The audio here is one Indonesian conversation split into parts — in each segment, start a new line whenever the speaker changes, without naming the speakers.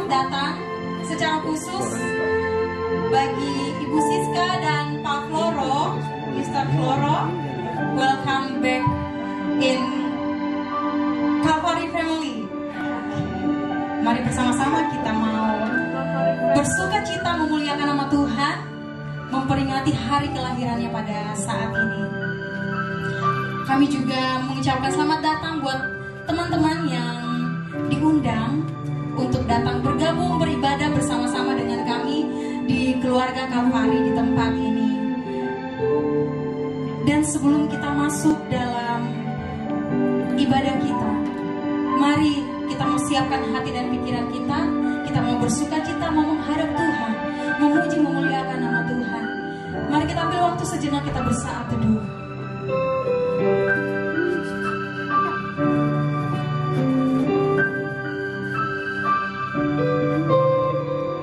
datang secara khusus bagi Ibu Siska dan Pak Floro, Mr. Floro. Welcome back in Calvary Family. Mari bersama-sama kita mau bersuka cita memuliakan nama Tuhan, memperingati hari kelahirannya pada saat ini. Kami juga mengucapkan selamat datang buat teman-teman yang diundang untuk datang bergabung beribadah bersama-sama dengan kami di keluarga Calvary di tempat ini. Dan sebelum kita masuk dalam ibadah kita, mari kita mempersiapkan hati dan pikiran kita. Kita mau bersuka cita, mau menghadap Tuhan, memuji, memuliakan nama Tuhan. Mari kita ambil waktu sejenak, kita bersaat teduh.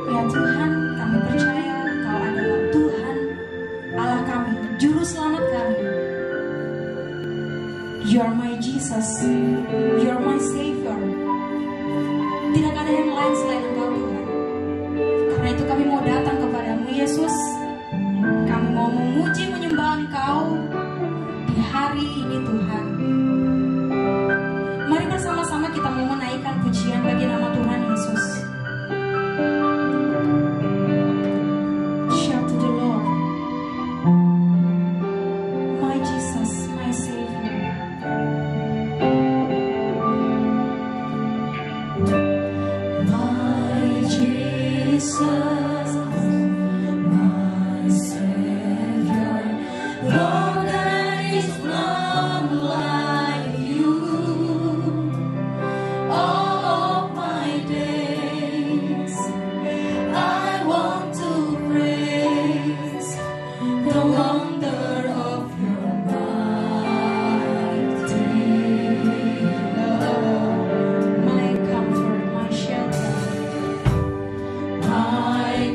Ya Tuhan, kami percaya Kau adalah Tuhan Allah kami, Juru Selamat kami. You are my Jesus, you are my Savior. Tidak ada yang lain selain Engkau Tuhan. Karena itu kami mau datang kepadamu Yesus. Kami mau memuji menyembah Engkau di hari ini Tuhan. Mari bersama-sama kita mau menaikkan pujian bagi nama Tuhan Yesus. Shout to the Lord, my Jesus, my Savior. My Jesus, my Savior, Lord, there is none like you. All of my days, I want to praise the wonder of your mighty love. My comfort, my shelter, my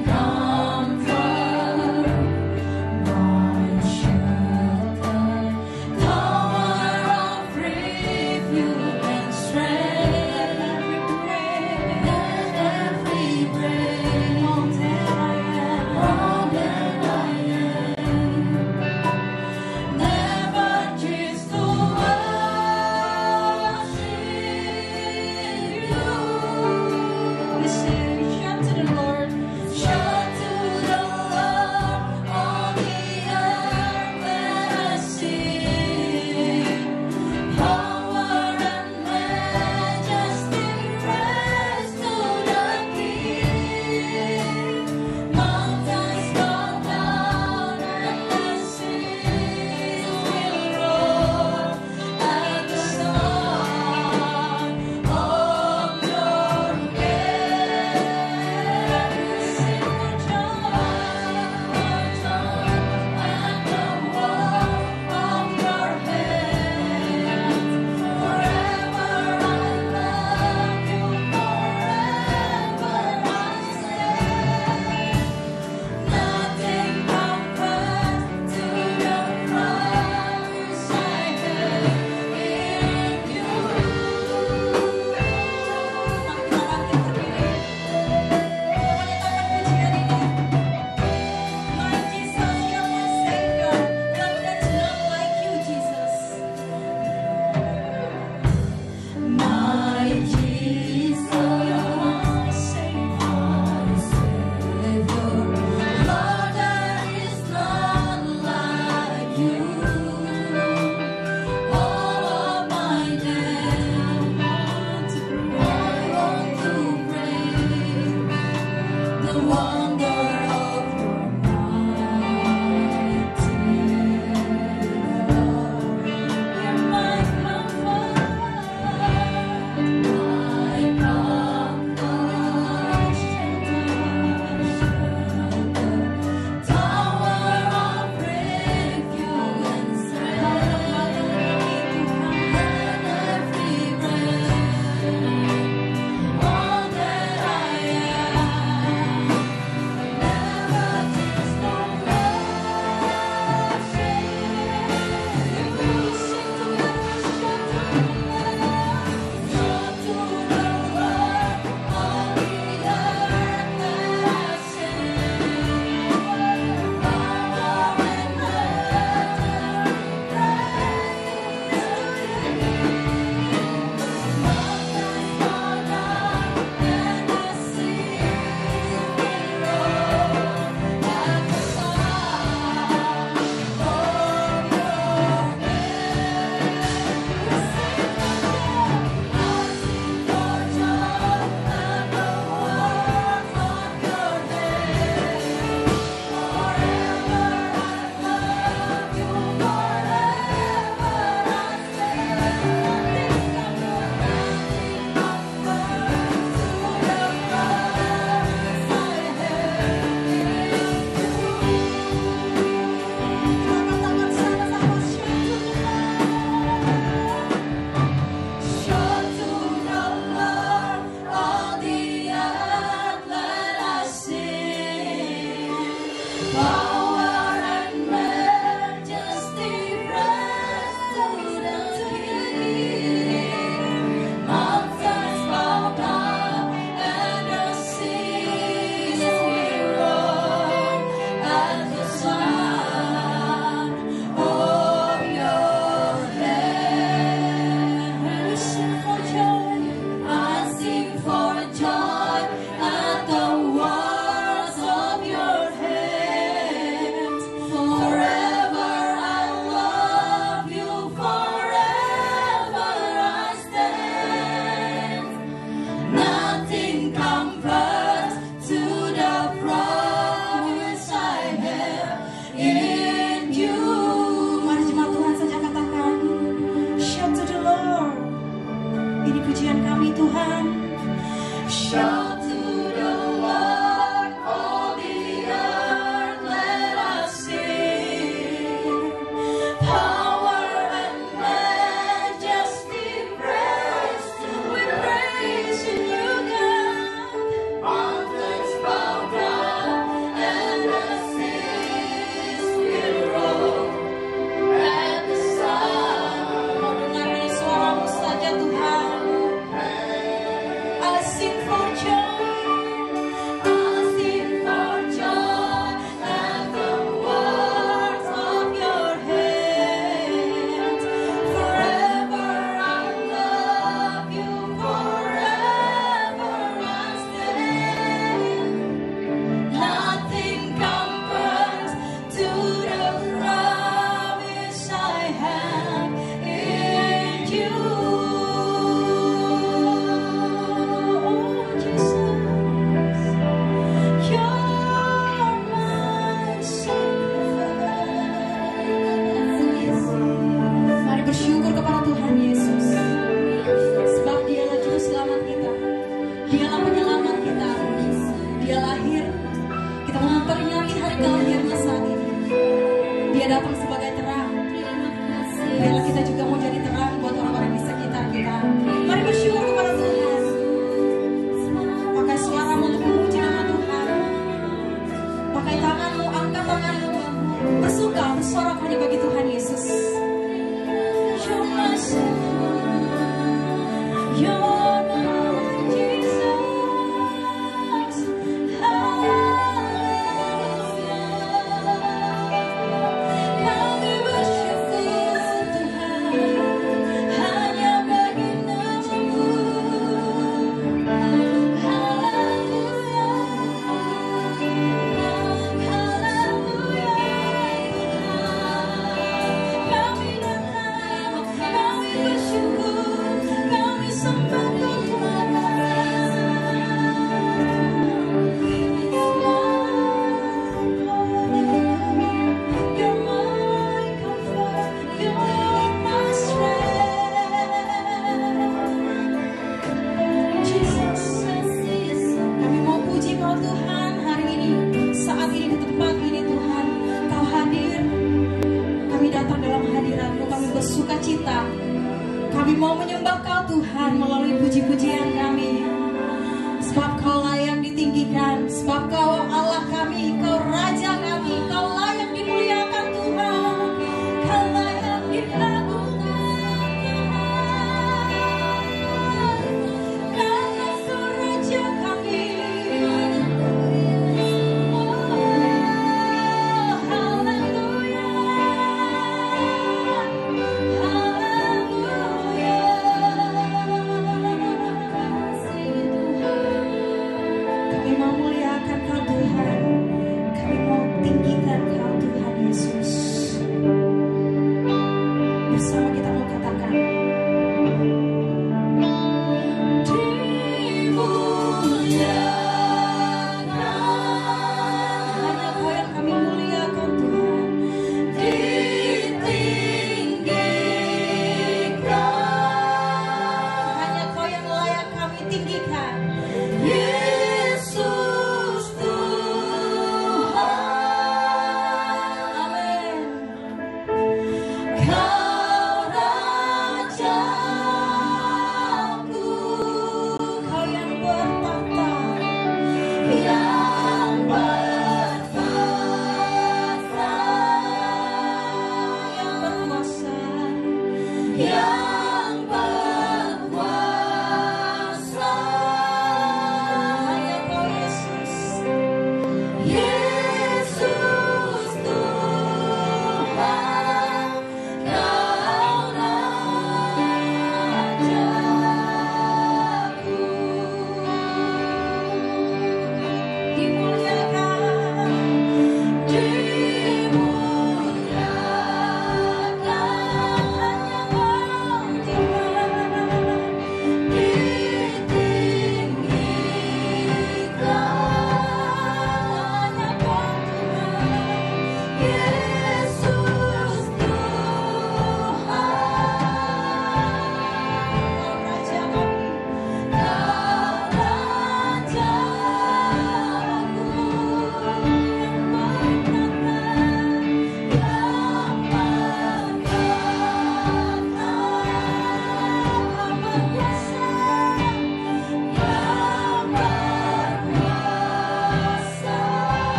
Yesus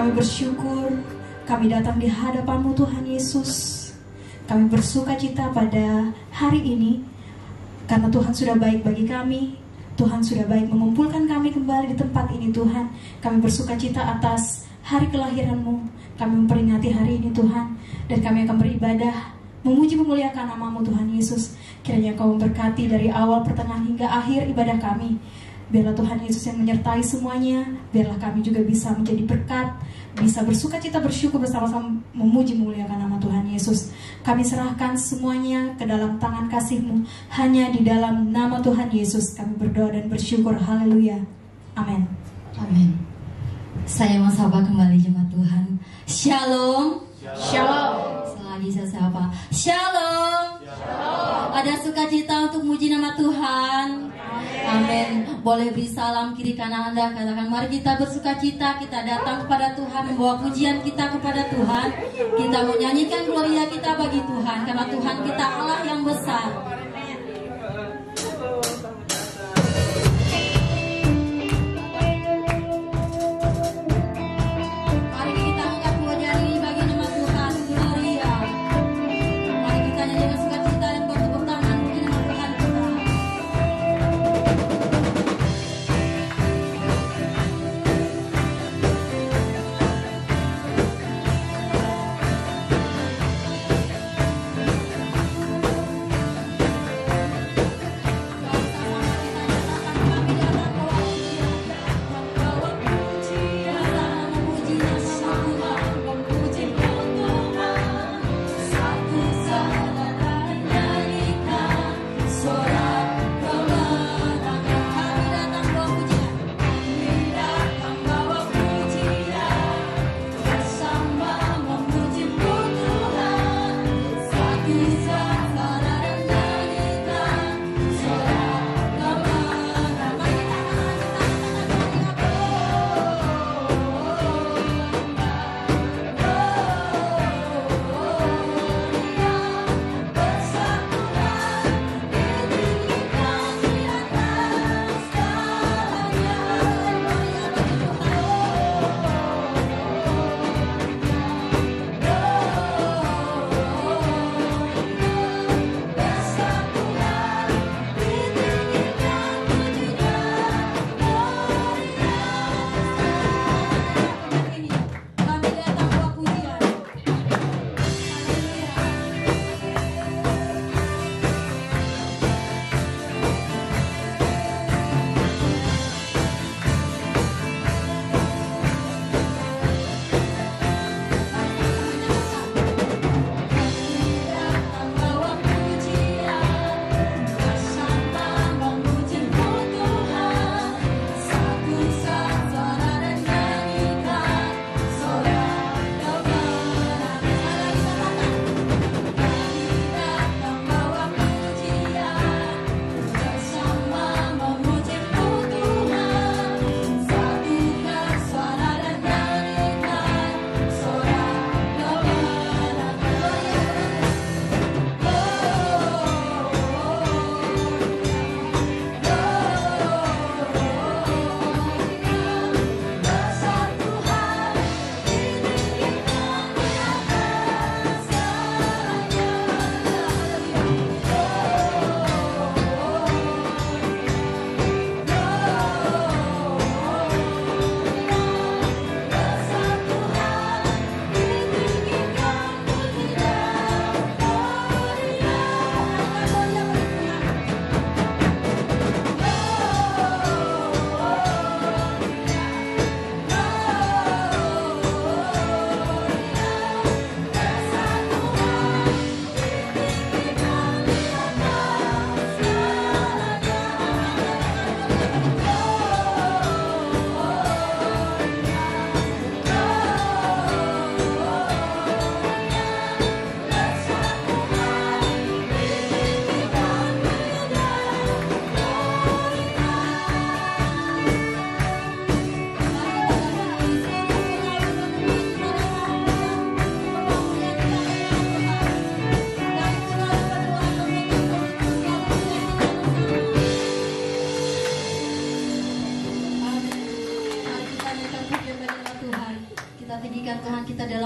Kami bersyukur, kami datang di hadapan-Mu Tuhan Yesus. Kami bersuka cita pada hari ini, karena Tuhan sudah baik bagi kami. Tuhan sudah baik mengumpulkan kami kembali di tempat ini Tuhan. Kami bersuka cita atas hari kelahiran-Mu. Kami memperingati hari ini Tuhan. Dan kami akan beribadah, memuji memuliakan nama-Mu Tuhan Yesus. Kiranya Kau memberkati dari awal, pertengahan hingga akhir ibadah kami. Biarlah Tuhan Yesus yang menyertai semuanya. Biarlah kami juga bisa menjadi berkat, bisa bersuka cita bersyukur bersama-sama memuji memuliakan nama Tuhan Yesus. Kami serahkan semuanya ke dalam tangan kasih-Mu. Hanya di dalam nama Tuhan Yesus kami berdoa dan bersyukur. Haleluya. Amin.
Amin. Saya mau sapa kembali jemaat Tuhan. Shalom.
Shalom.
Selagi saya sapa. Shalom. Shalom. Ada sukacita untuk muji nama Tuhan. Amin. Boleh beri salam kiri kanan Anda, katakan mari kita bersuka cita, kita datang kepada Tuhan, membawa pujian kita kepada Tuhan. Kita mau nyanyikan gloria kita bagi Tuhan, karena Tuhan kita Allah yang besar. Mari kita angkat dua jari bagi nama Tuhan, gloria. Mari kita nyanyikan sukacita dan bertepuk tangan puji nama Tuhan kita.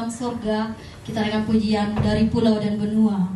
dalam surga. Kita naikkan pujian dari pulau dan benua.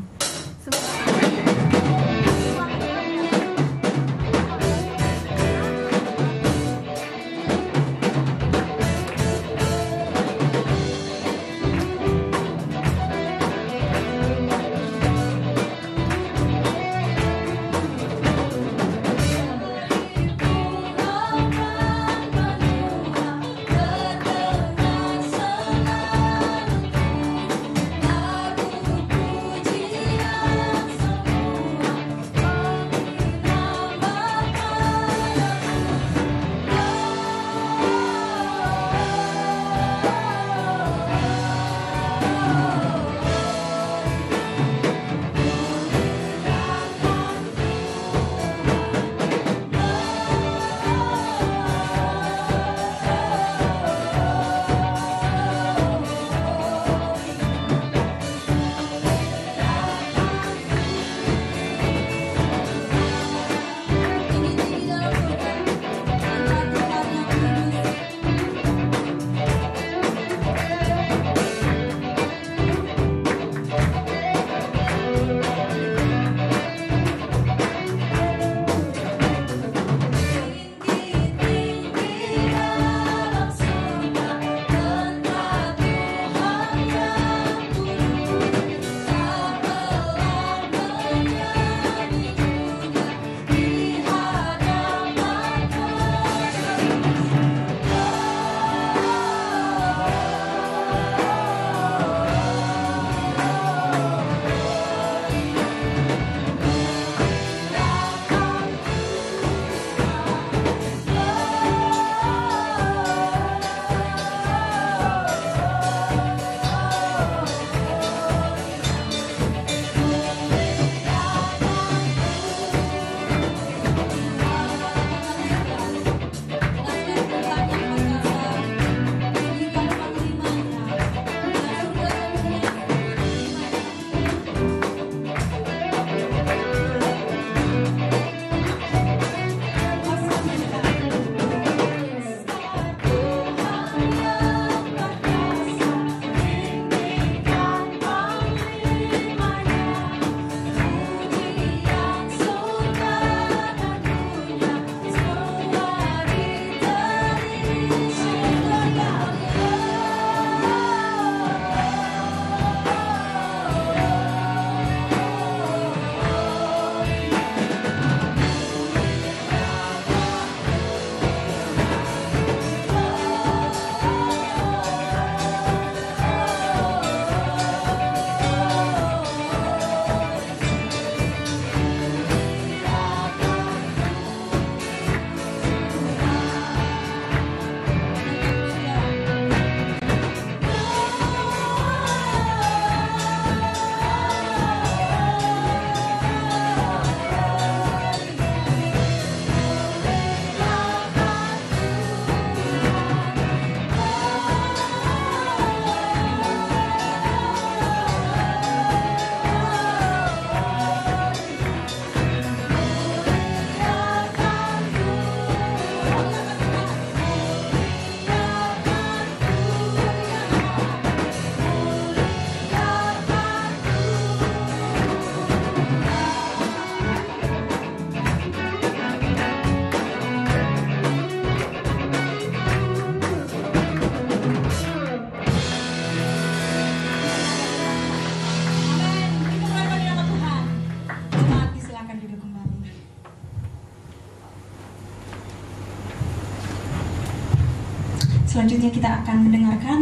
Selanjutnya kita akan mendengarkan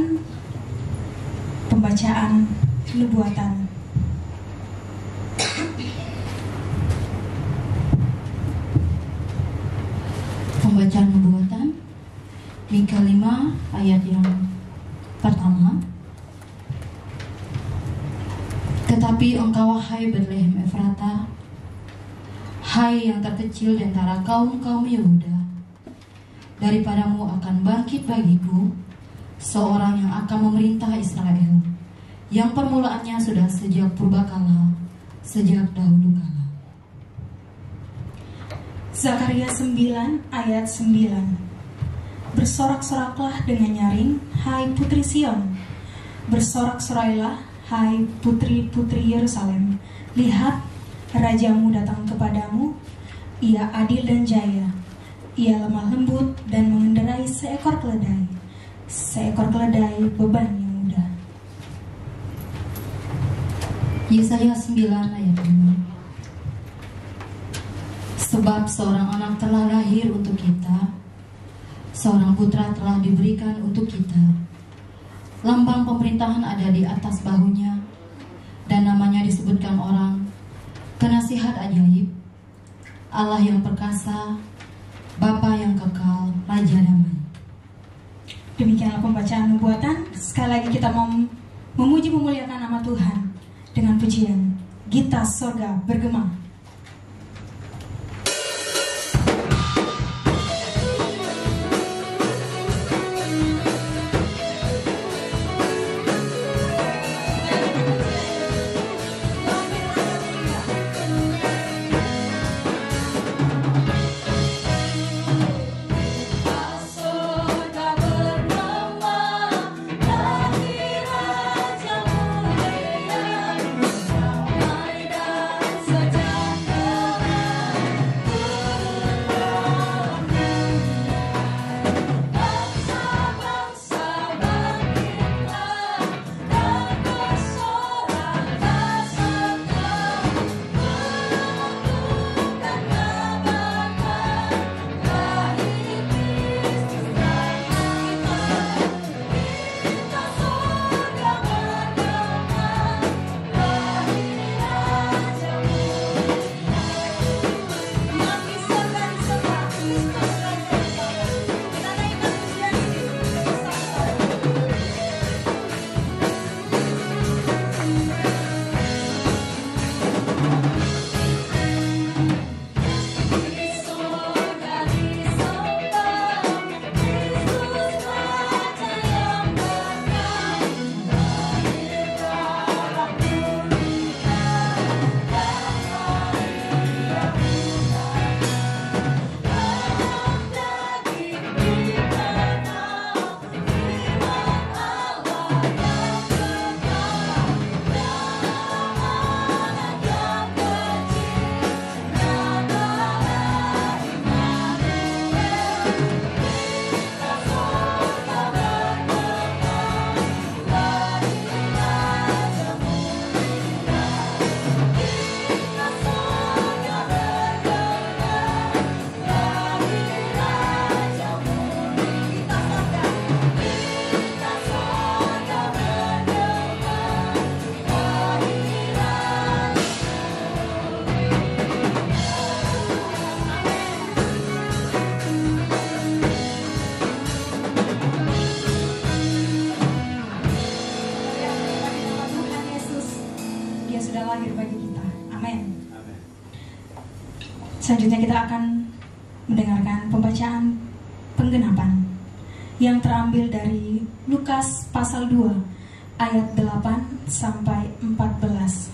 pembacaan nubuatan.
Pembacaan nubuatan Mika 5 ayat yang pertama. Tetapi engkau, hai Betlehem Efrata, hai yang terkecil di antara kaum-kaum Yehuda, daripadamu akan bangkit bagiku seorang yang akan memerintah Israel, yang permulaannya sudah sejak purbakala, sejak dahulu kala.
Zakaria 9 ayat 9. Bersorak-soraklah dengan nyaring, hai putri Sion, Bersorak-sorailah, hai putri-putri Yerusalem. Lihat, rajamu datang kepadamu. Ia adil dan jaya. Ia lemah lembut dan mengendarai seekor keledai. Seekor keledai beban yang mudah.
Yesaya 9 ayat 5. Sebab seorang anak telah lahir untuk kita, seorang putra telah diberikan untuk kita. Lambang pemerintahan ada di atas bahunya, dan namanya disebutkan orang Penasihat Ajaib, Allah yang perkasa, Bapa yang kekal, Raja Damai.
Demikianlah pembacaan nubuatan. Sekali lagi kita mau memuji memuliakan nama Tuhan dengan pujian Gita Sorga Bergema. Selanjutnya kita akan mendengarkan pembacaan penggenapan yang terambil dari Lukas pasal 2 ayat 8 sampai 14.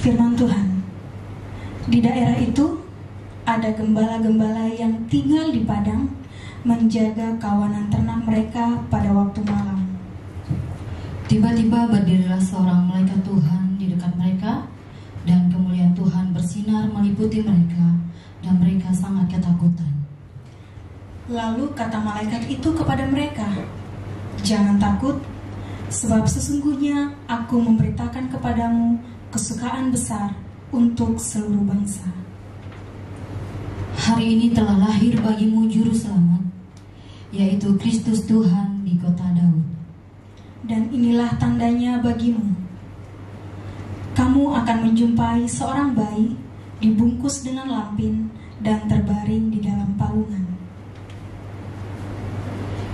Firman Tuhan, di daerah itu ada gembala-gembala yang tinggal di padang menjaga kawanan ternak mereka pada waktu malam.
Tiba-tiba berdirilah seorang malaikat Tuhan di dekat mereka, dan kemuliaan Tuhan bersinar meliputi mereka, dan mereka sangat ketakutan.
Lalu kata malaikat itu kepada mereka, "Jangan takut, sebab sesungguhnya aku memberitakan kepadamu kesukaan besar untuk seluruh bangsa.
Hari ini telah lahir bagimu juru selamat, yaitu Kristus Tuhan di kota Daud.
Dan inilah tandanya bagimu. Kamu akan menjumpai seorang bayi dibungkus dengan lampin dan terbaring di dalam palungan."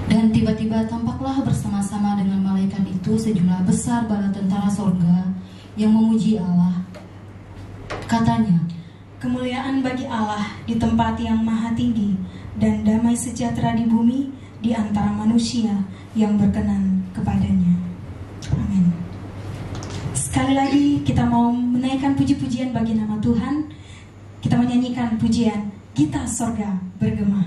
Dan tiba-tiba tampaklah bersama-sama dengan malaikat itu sejumlah besar bala tentara sorga yang memuji Allah. Katanya,
"Kemuliaan bagi Allah di tempat yang maha tinggi, dan damai sejahtera di bumi di antara manusia yang berkenan kepadanya." Amin. Sekali lagi kita mau menaikkan puji-pujian bagi nama Tuhan. Kita menyanyikan pujian Gita Sorga Bergema.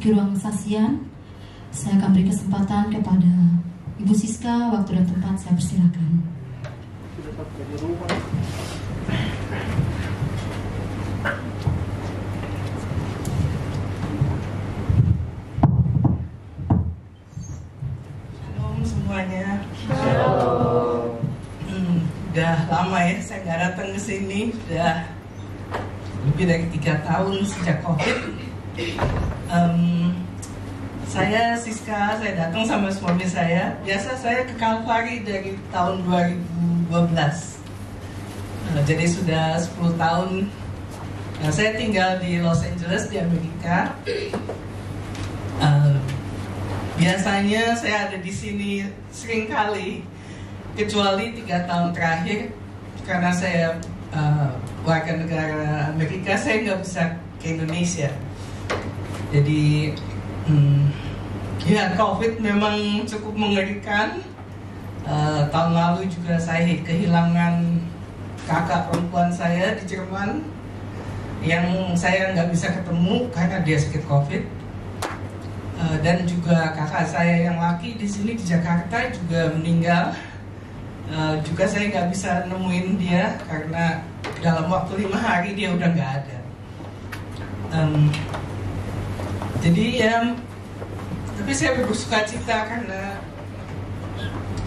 Ruang kesaksian, saya akan beri kesempatan kepada Ibu Siska. Waktu dan tempat saya persilakan.
Shalom semuanya. Shalom. Udah lama ya saya nggak datang ke sini. Udah lebih dari 3 tahun sejak COVID. Saya Siska, saya datang sama suami saya. Biasa saya ke Calvary dari tahun 2012. Jadi sudah 10 tahun. Saya tinggal di Los Angeles di Amerika. Biasanya saya ada di sini sering kali, kecuali 3 tahun terakhir karena saya warga negara Amerika, saya nggak bisa ke Indonesia. Jadi ya COVID memang cukup mengerikan. Tahun lalu juga saya kehilangan kakak perempuan saya di Jerman yang saya nggak bisa ketemu karena dia sakit COVID. Dan juga kakak saya yang laki di sini di Jakarta juga meninggal. Juga saya nggak bisa nemuin dia karena dalam waktu 5 hari dia udah nggak ada. Jadi ya, tapi saya bersuka cita karena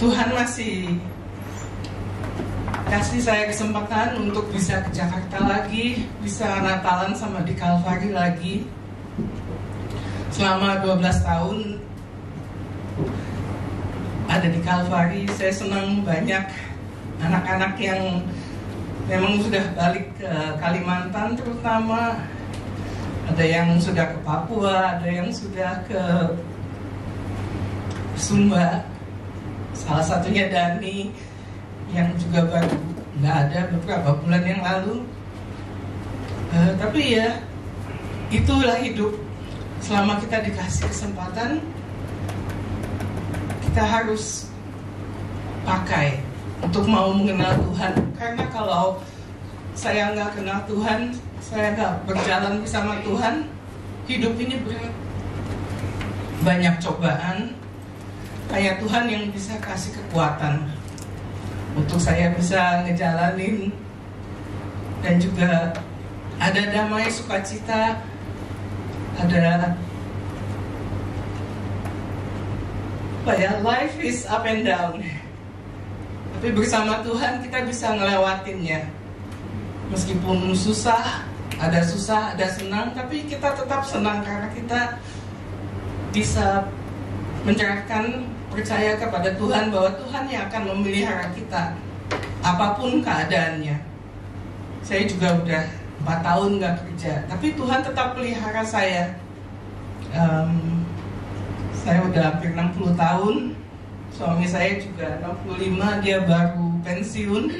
Tuhan masih kasih saya kesempatan untuk bisa ke Jakarta lagi, bisa Natalan sama di Calvary lagi. Selama 12 tahun ada di Calvary, saya senang banyak anak-anak yang memang sudah balik ke Kalimantan terutama. Ada yang sudah ke Papua, ada yang sudah ke Sumba. Salah satunya Dani yang juga baru nggak ada beberapa bulan yang lalu. Tapi ya itulah hidup. Selama kita dikasih kesempatan, kita harus pakai untuk mau mengenal Tuhan. Karena kalau saya nggak kenal Tuhan, saya nggak berjalan bersama Tuhan, hidup ini berat. Banyak cobaan, kayak Tuhan yang bisa kasih kekuatan untuk saya bisa ngejalanin. Dan juga ada damai sukacita, ada apa ya, life is up and down. Tapi bersama Tuhan kita bisa ngelewatinnya. Meskipun susah, ada senang, tapi kita tetap senang karena kita bisa menyerahkan, percaya kepada Tuhan bahwa Tuhan yang akan memelihara kita apapun keadaannya. saya juga udah 4 tahun nggak kerja, tapi Tuhan tetap pelihara saya. Saya udah hampir 60 tahun, suami saya juga 65, dia baru pensiun.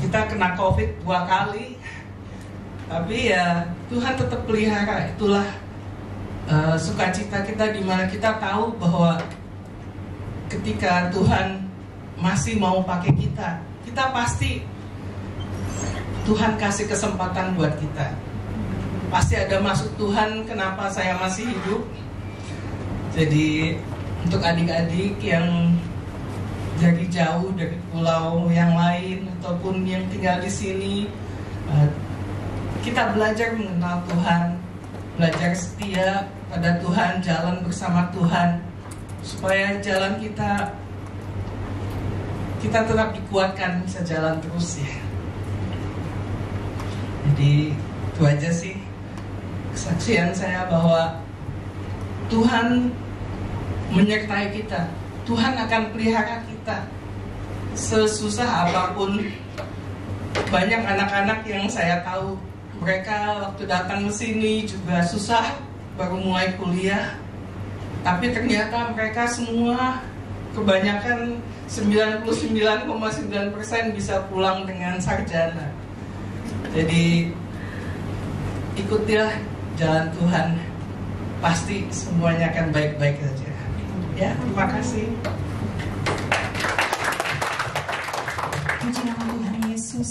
Kita kena COVID 2 kali, tapi ya Tuhan tetap pelihara. Itulah sukacita kita, dimana kita tahu bahwa ketika Tuhan masih mau pakai kita, kita pasti Tuhan kasih kesempatan buat kita. Pasti ada maksud Tuhan kenapa saya masih hidup. Jadi untuk adik-adik yang dari jauh dari pulau yang lain ataupun yang tinggal di sini, kita belajar mengenal Tuhan, belajar setia pada Tuhan, jalan bersama Tuhan, supaya jalan kita tetap dikuatkan, bisa jalan terus ya. Jadi itu aja sih kesaksian saya bahwa Tuhan menyertai kita. Tuhan akan pelihara kita sesusah apapun. Banyak anak-anak yang saya tahu, mereka waktu datang ke sini juga susah, baru mulai kuliah, tapi ternyata mereka semua, kebanyakan 99,9% bisa pulang dengan sarjana. Jadi ikutilah jalan Tuhan, pasti semuanya akan baik-baik saja. Ya, terima kasih.
Puji nama Tuhan Yesus.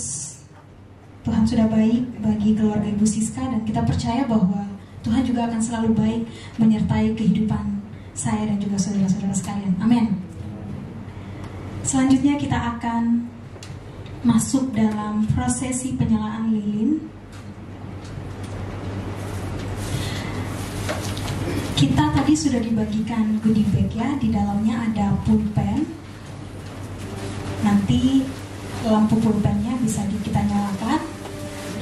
Tuhan sudah baik bagi keluarga Ibu Siska, dan kita percaya bahwa Tuhan juga akan selalu baik menyertai kehidupan saya dan juga saudara-saudara sekalian. Amin. Selanjutnya kita akan masuk dalam prosesi penyalaan lilin. Kita tadi sudah dibagikan goodie bag ya, di dalamnya ada pulpen. Nanti lampu pulpennya bisa kita nyalakan,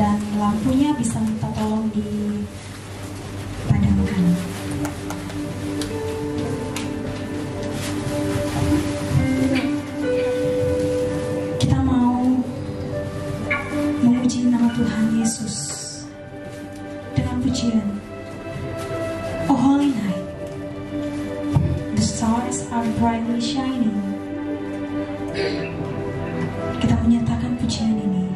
dan lampunya bisa minta tolong dipadamkan. Kita mau memuji nama Tuhan Yesus dengan pujian. Oh holy night, the stars are brightly shining. Kita menyatakan pujian ini.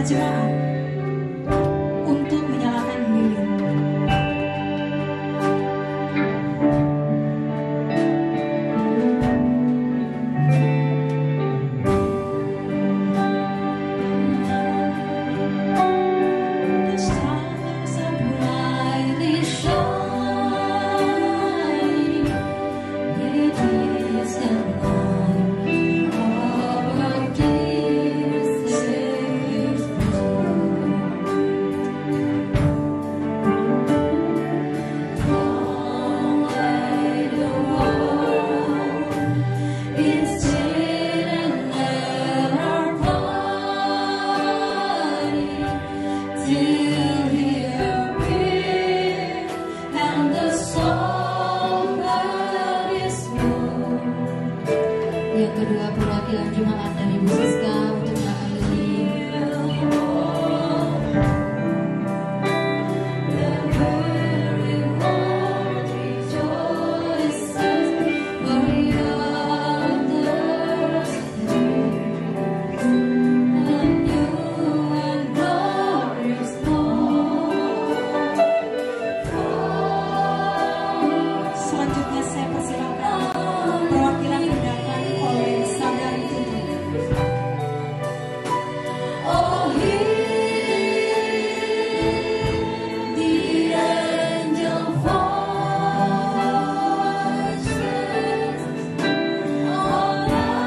jemaat untuk menyalakan lilin.
Yang kedua, perwakilan jemaat dari Ibu Siska untuk menyalakan lilin.
Selanjutnya saya persilakan perwakilan didapat oleh saudari Tutu.
Oh, the angel voices all night.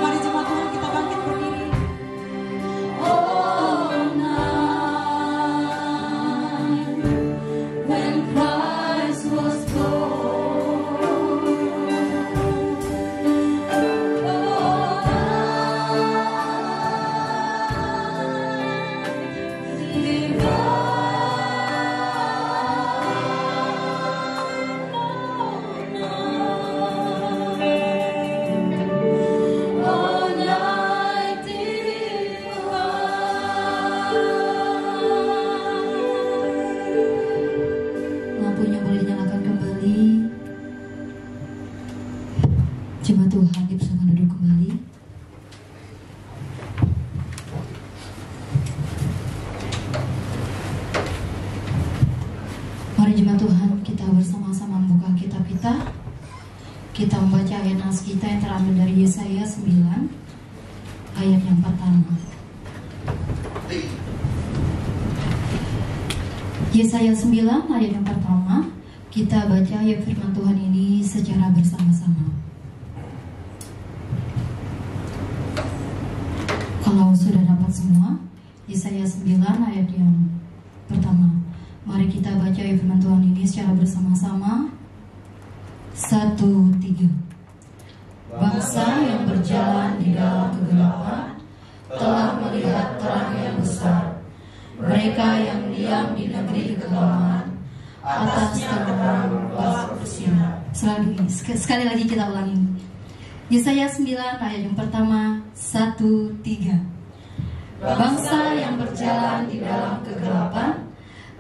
Mari jemaat Tuhan kita bangkit berdiri.
All night, when Christ was born. All night lampunya boleh dinyalakan kembali. Jemaat Tuhan dipersilakan duduk kembali. Mari jemaat Tuhan kita bersama-sama membuka kitab kita. Kita membaca ayat nas kita yang terambil dari Yesaya 9 ayat yang pertama. Yesaya 9 ayat yang pertama. Kita baca ayat firman Tuhan ini secara bersama-sama. Kalau sudah dapat semua, Yesaya 9 ayat yang pertama. Mari kita baca ayat firman Tuhan ini secara bersama-sama. 1, 3. Bangsa yang berjalan di dalam kegelapan telah melihat terang yang besar. Mereka yang diam di negeri kekelaman, atasnya terang telah bersinar. Sekali lagi kita ulangi. Yesaya 9 ayat yang pertama. 1, 3. Bangsa yang berjalan di dalam kegelapan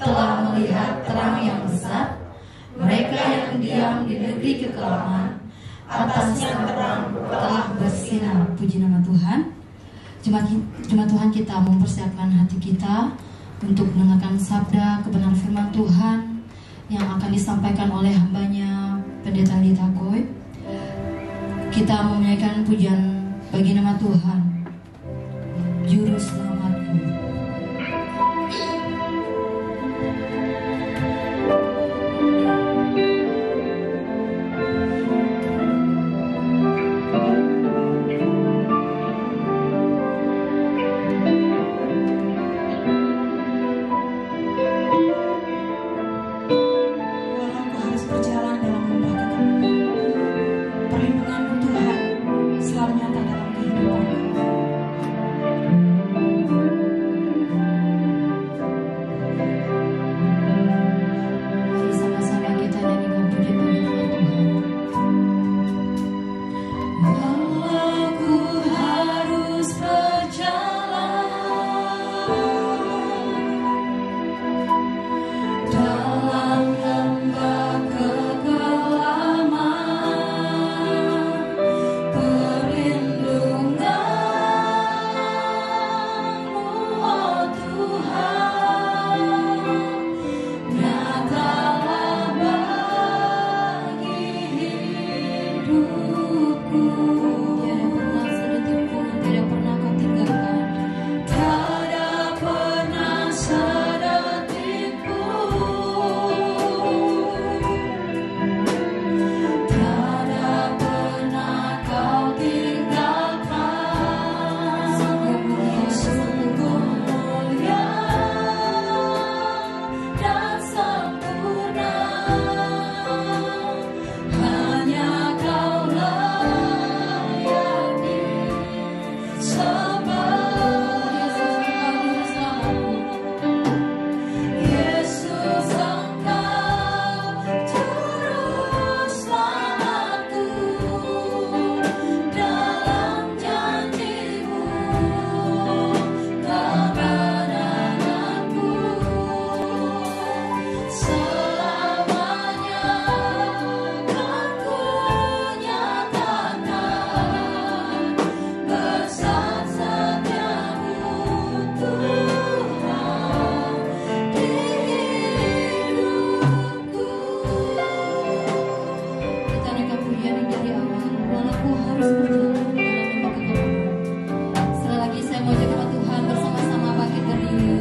telah melihat terang yang besar. Mereka yang diam di negeri kekelaman, atasnya terang telah bersinar. Puji nama Tuhan. Jemaat Tuhan, kita mempersiapkan hati kita untuk mendengarkan sabda kebenaran firman Tuhan yang akan disampaikan oleh hambanya Pendeta Lita Koy. Kita memenyanyikan pujian bagi nama Tuhan, Juru Selamatku.
Walau kau harus berjalan dalam lembah kegelapan, perlindungan-Mu Tuhan selalu nyata dalam kehidupanku.
dari awal, dan aku harus berjalan dalam membangkitkan. Sekali lagi saya mau jaga Tuhan bersama-sama bangkit berdiri.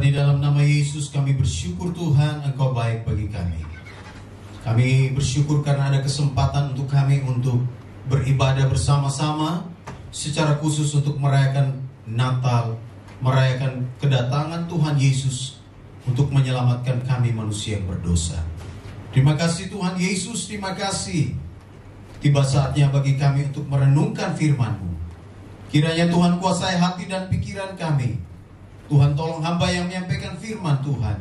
Di dalam nama Yesus kami bersyukur Tuhan, Engkau baik bagi kami. Kami bersyukur karena ada kesempatan untuk kami untuk beribadah bersama-sama, secara khusus untuk merayakan Natal, merayakan kedatangan Tuhan Yesus untuk menyelamatkan kami manusia yang berdosa. Terima kasih Tuhan Yesus, terima kasih. Tiba saatnya bagi kami untuk merenungkan firman-Mu. Kiranya Tuhan kuasai hati dan pikiran kami. Tuhan tolong hamba yang menyampaikan firman Tuhan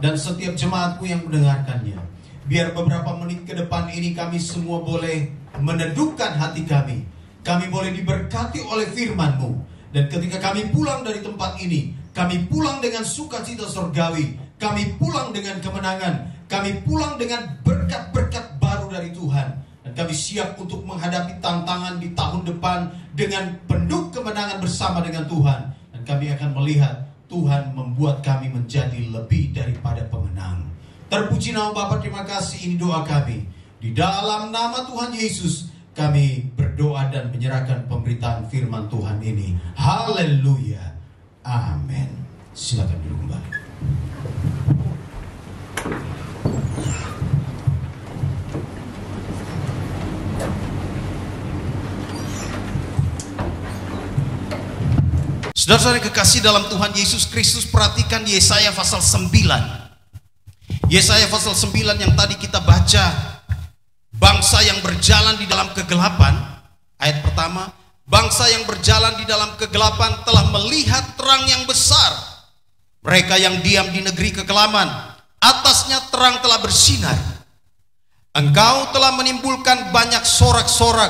dan setiap jemaatku yang mendengarkannya. Biar beberapa menit ke depan ini kami semua boleh meneduhkan hati kami. Kami boleh diberkati oleh firman-Mu. Dan ketika kami pulang dari tempat ini, kami pulang dengan sukacita surgawi. Kami pulang dengan kemenangan. Kami pulang dengan berkat-berkat baru dari Tuhan. Dan kami siap untuk menghadapi tantangan di tahun depan dengan penuh kemenangan bersama dengan Tuhan. Dan kami akan melihat Tuhan membuat kami menjadi lebih daripada pemenang. Terpuji nama Bapa, terima kasih, ini doa kami. Di dalam nama Tuhan Yesus kami berdoa dan menyerahkan pemberitaan firman Tuhan ini. Haleluya. Amin. Silakan duduk kembali. Saudara-saudara yang kekasih dalam Tuhan Yesus Kristus, perhatikan Yesaya pasal 9. Yesaya pasal 9 yang tadi kita baca, bangsa yang berjalan di dalam kegelapan. Ayat pertama, bangsa yang berjalan di dalam kegelapan telah melihat terang yang besar. Mereka yang diam di negeri kekelaman, atasnya terang telah bersinar. Engkau telah menimbulkan banyak sorak-sorak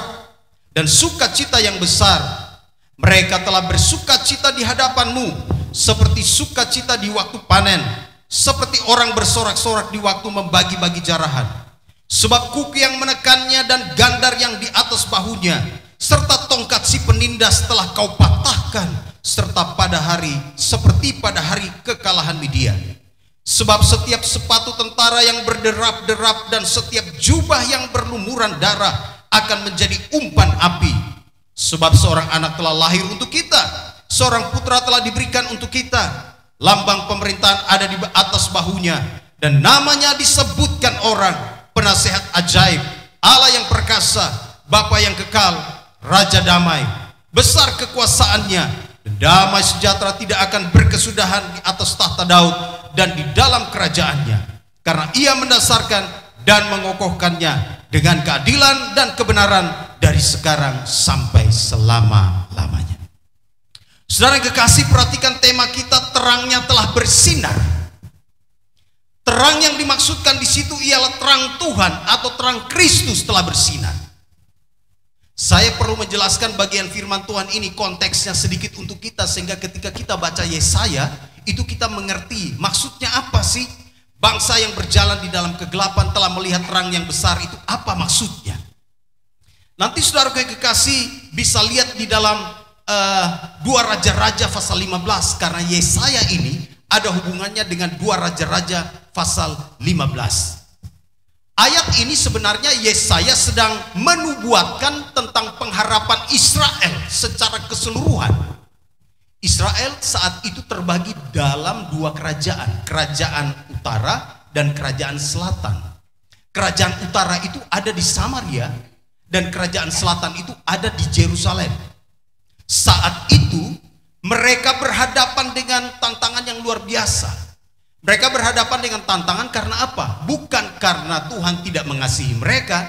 dan sukacita yang besar. Mereka telah bersukacita di hadapanmu, seperti sukacita di waktu panen, seperti orang bersorak-sorak di waktu membagi-bagi jarahan. Sebab kuku yang menekannya dan gandar yang di atas bahunya, serta tongkat si penindas telah kau patahkan, serta pada hari seperti pada hari kekalahan Midian. Sebab setiap sepatu tentara yang berderap-derap dan setiap jubah yang berlumuran darah akan menjadi umpan api. Sebab seorang anak telah lahir untuk kita, seorang putra telah diberikan untuk kita. Lambang pemerintahan ada di atas bahunya, dan namanya disebutkan orang Penasehat Ajaib, Allah yang perkasa, Bapa yang kekal, Raja damai. Besar kekuasaannya, dan damai sejahtera tidak akan berkesudahan di atas tahta Daud dan di dalam kerajaannya, karena ia mendasarkan dan mengokohkannya dengan keadilan dan kebenaran dari sekarang sampai selama-lamanya. Saudara yang kekasih, perhatikan tema kita, terangnya telah bersinar. Terang yang dimaksudkan di situ ialah terang Tuhan atau terang Kristus telah bersinar. Saya perlu menjelaskan bagian firman Tuhan ini, konteksnya sedikit untuk kita, sehingga ketika kita baca Yesaya itu kita mengerti maksudnya apa sih. Bangsa yang berjalan di dalam kegelapan telah melihat terang yang besar, itu apa maksudnya? Nanti saudara yang kekasih bisa lihat di dalam 2 Raja-Raja pasal 15, karena Yesaya ini ada hubungannya dengan 2 Raja-Raja pasal 15. Ayat ini sebenarnya Yesaya sedang menubuatkan tentang pengharapan Israel secara keseluruhan. Israel saat itu terbagi dalam 2 kerajaan, kerajaan utara dan kerajaan selatan. Kerajaan utara itu ada di Samaria dan kerajaan selatan itu ada di Yerusalem. Saat itu mereka berhadapan dengan tantangan yang luar biasa. Mereka berhadapan dengan tantangan karena apa? Bukan karena Tuhan tidak mengasihi mereka,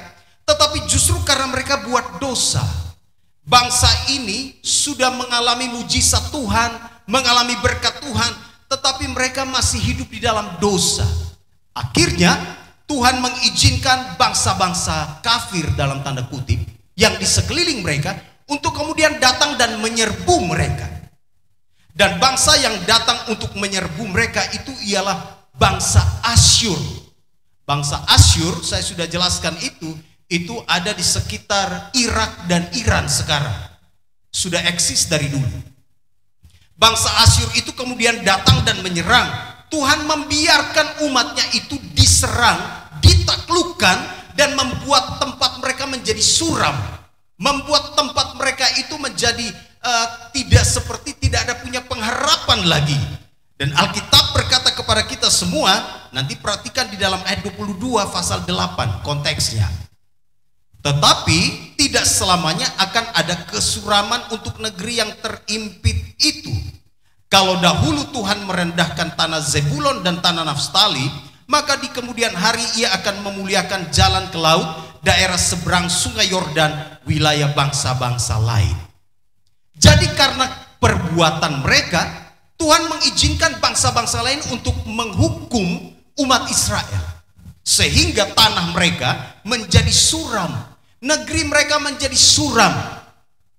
tetapi justru karena mereka buat dosa. Bangsa ini sudah mengalami mujizat Tuhan, mengalami berkat Tuhan, tetapi mereka masih hidup di dalam dosa. Akhirnya Tuhan mengizinkan bangsa-bangsa kafir dalam tanda kutip yang di sekeliling mereka untuk kemudian datang dan menyerbu mereka. Dan bangsa yang datang untuk menyerbu mereka itu ialah bangsa Asyur. Bangsa Asyur, saya sudah jelaskan itu ada di sekitar Irak dan Iran sekarang. Sudah eksis dari dulu. Bangsa Asyur itu kemudian datang dan menyerang. Tuhan membiarkan umatnya itu diserang, ditaklukkan, dan membuat tempat mereka menjadi suram. Membuat tempat mereka itu menjadi tidak ada punya pengharapan lagi. Dan Alkitab berkata kepada kita semua, nanti perhatikan di dalam ayat 22 pasal 8 konteksnya. Tetapi tidak selamanya akan ada kesuraman untuk negeri yang terimpit itu. Kalau dahulu Tuhan merendahkan tanah Zebulon dan tanah Naftali, maka di kemudian hari ia akan memuliakan jalan ke laut, daerah seberang sungai Yordan, wilayah bangsa-bangsa lain. Jadi karena perbuatan mereka, Tuhan mengizinkan bangsa-bangsa lain untuk menghukum umat Israel. Sehingga tanah mereka menjadi suram. Negeri mereka menjadi suram.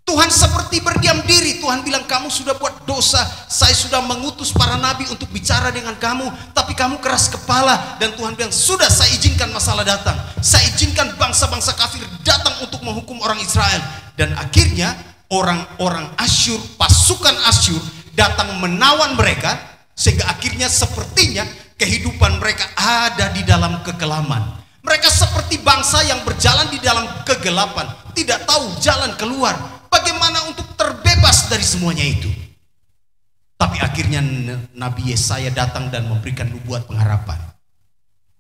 Tuhan seperti berdiam diri. Tuhan bilang, kamu sudah buat dosa. Saya sudah mengutus para nabi untuk bicara dengan kamu, tapi kamu keras kepala. Dan Tuhan bilang, sudah saya izinkan masalah datang. Saya izinkan bangsa-bangsa kafir datang untuk menghukum orang Israel. Dan akhirnya orang-orang Asyur, pasukan Asyur datang menawan mereka, sehingga akhirnya sepertinya kehidupan mereka ada di dalam kekelaman. Mereka seperti bangsa yang berjalan di dalam kegelapan, tidak tahu jalan keluar, bagaimana untuk terbebas dari semuanya itu. Tapi akhirnya Nabi Yesaya datang dan memberikan nubuat pengharapan.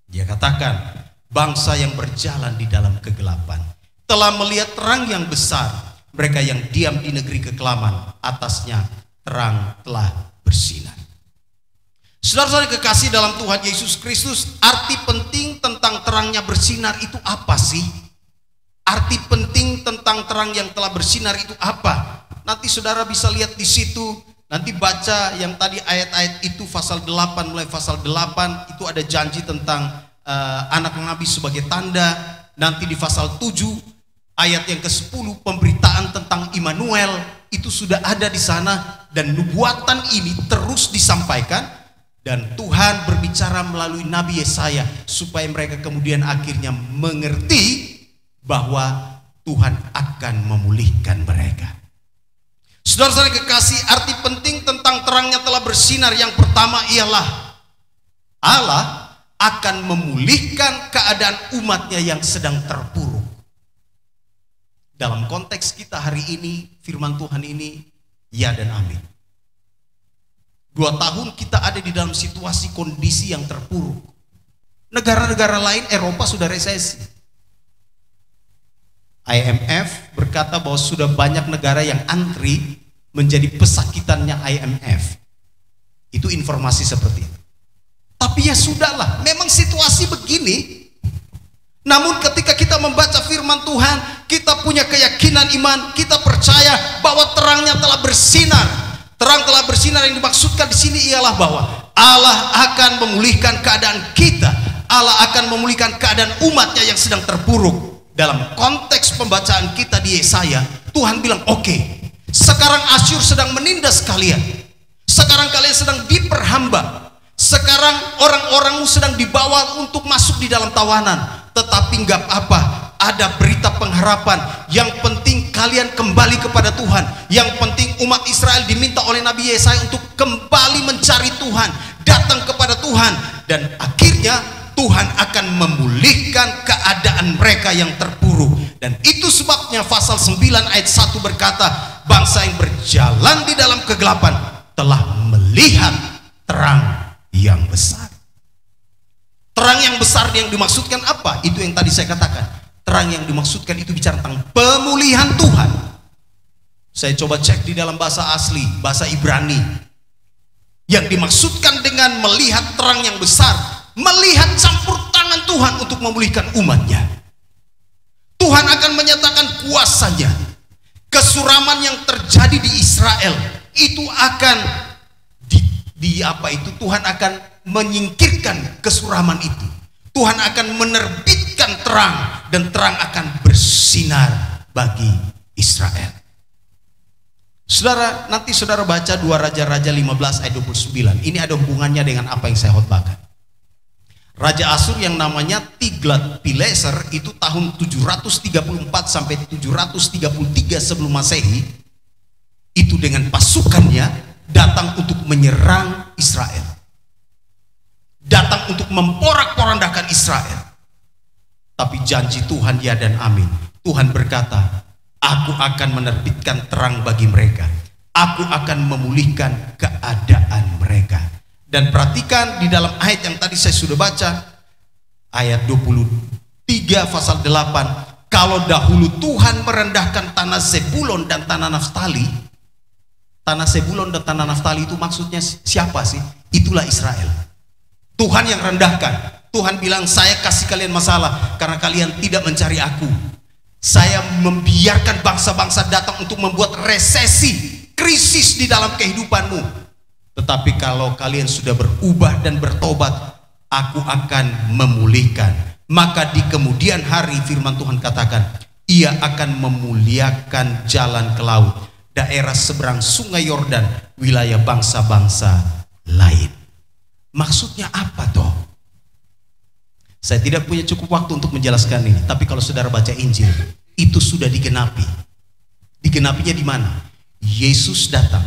Dia katakan, bangsa yang berjalan di dalam kegelapan telah melihat terang yang besar. Mereka yang diam di negeri kekelaman, atasnya terang telah bersinar. Saudara-saudara kekasih dalam Tuhan Yesus Kristus, arti penting tentang terangnya bersinar itu apa sih? Arti penting tentang terang yang telah bersinar itu apa? Nanti saudara bisa lihat di situ, nanti baca yang tadi ayat-ayat itu pasal 8, mulai pasal 8 itu ada janji tentang anak nabi sebagai tanda. Nanti di pasal 7 ayat yang ke-10 pemberitaan tentang Immanuel itu sudah ada di sana, dan nubuatan ini terus disampaikan. Dan Tuhan berbicara melalui Nabi Yesaya supaya mereka kemudian akhirnya mengerti bahwa Tuhan akan memulihkan mereka. Saudara-saudara kekasih, arti penting tentang terangnya telah bersinar yang pertama ialah Allah akan memulihkan keadaan umatnya yang sedang terpuruk. Dalam konteks kita hari ini, firman Tuhan ini ya dan amin. 2 tahun kita ada di dalam situasi kondisi yang terpuruk. Negara-negara lain Eropa sudah resesi. IMF berkata bahwa sudah banyak negara yang antri menjadi pesakitannya IMF. Itu informasi seperti itu. Tapi ya sudahlah, memang situasi begini. Namun ketika kita membaca firman Tuhan, kita punya keyakinan iman, kita percaya bahwa terangnya telah bersinar. Terang telah bersinar yang dimaksudkan di sini ialah bahwa Allah akan memulihkan keadaan kita. Allah akan memulihkan keadaan umatnya yang sedang terpuruk. Dalam konteks pembacaan kita di Yesaya, Tuhan bilang, oke, sekarang Asyur sedang menindas kalian. Sekarang kalian sedang diperhamba. Sekarang orang-orangmu sedang dibawa untuk masuk di dalam tawanan. Tetapi nggak apa-apa, ada berita pengharapan. Yang penting kalian kembali kepada Tuhan. Yang penting umat Israel diminta oleh Nabi Yesaya untuk kembali mencari Tuhan, datang kepada Tuhan. Dan akhirnya Tuhan akan memulihkan keadaan mereka yang terpuruk. Dan itu sebabnya pasal 9 ayat 1 berkata, bangsa yang berjalan di dalam kegelapan telah melihat terang yang besar. Terang yang besar yang dimaksudkan apa? Itu yang tadi saya katakan. Terang yang dimaksudkan itu bicara tentang pemulihan Tuhan. Saya coba cek di dalam bahasa asli, bahasa Ibrani. Yang dimaksudkan dengan melihat terang yang besar, melihat campur tangan Tuhan untuk memulihkan umatnya. Tuhan akan menyatakan kuasanya. Kesuraman yang terjadi di Israel itu akan Tuhan akan menyingkirkan kesuraman itu. Tuhan akan menerbitkan terang, dan terang akan bersinar bagi Israel. Saudara, nanti saudara baca 2 Raja-Raja 15 ayat 29. Ini ada hubungannya dengan apa yang saya khotbahkan. Raja Asyur yang namanya Tiglat-Pileser itu tahun 734 sampai 733 sebelum Masehi itu dengan pasukannya datang untuk menyerang Israel. Datang untuk memporak-porandakan Israel. Tapi janji Tuhan ya dan amin. Tuhan berkata, aku akan menerbitkan terang bagi mereka. Aku akan memulihkan keadaan mereka. Dan perhatikan di dalam ayat yang tadi saya sudah baca, ayat 23 pasal 8, kalau dahulu Tuhan merendahkan tanah Zebulon dan tanah Naftali. Tanah Zebulon dan tanah Naftali itu maksudnya siapa sih? Itulah Israel. Tuhan yang rendahkan. Tuhan bilang, saya kasih kalian masalah karena kalian tidak mencari aku. Saya membiarkan bangsa-bangsa datang untuk membuat resesi, krisis di dalam kehidupanmu. Tetapi kalau kalian sudah berubah dan bertobat, aku akan memulihkan. Maka di kemudian hari firman Tuhan katakan, ia akan memuliakan jalan ke laut, daerah seberang sungai Yordan, wilayah bangsa-bangsa lain. Maksudnya apa toh? Saya tidak punya cukup waktu untuk menjelaskan ini. Tapi kalau saudara baca Injil, itu sudah digenapi. Digenapinya di mana? Yesus datang.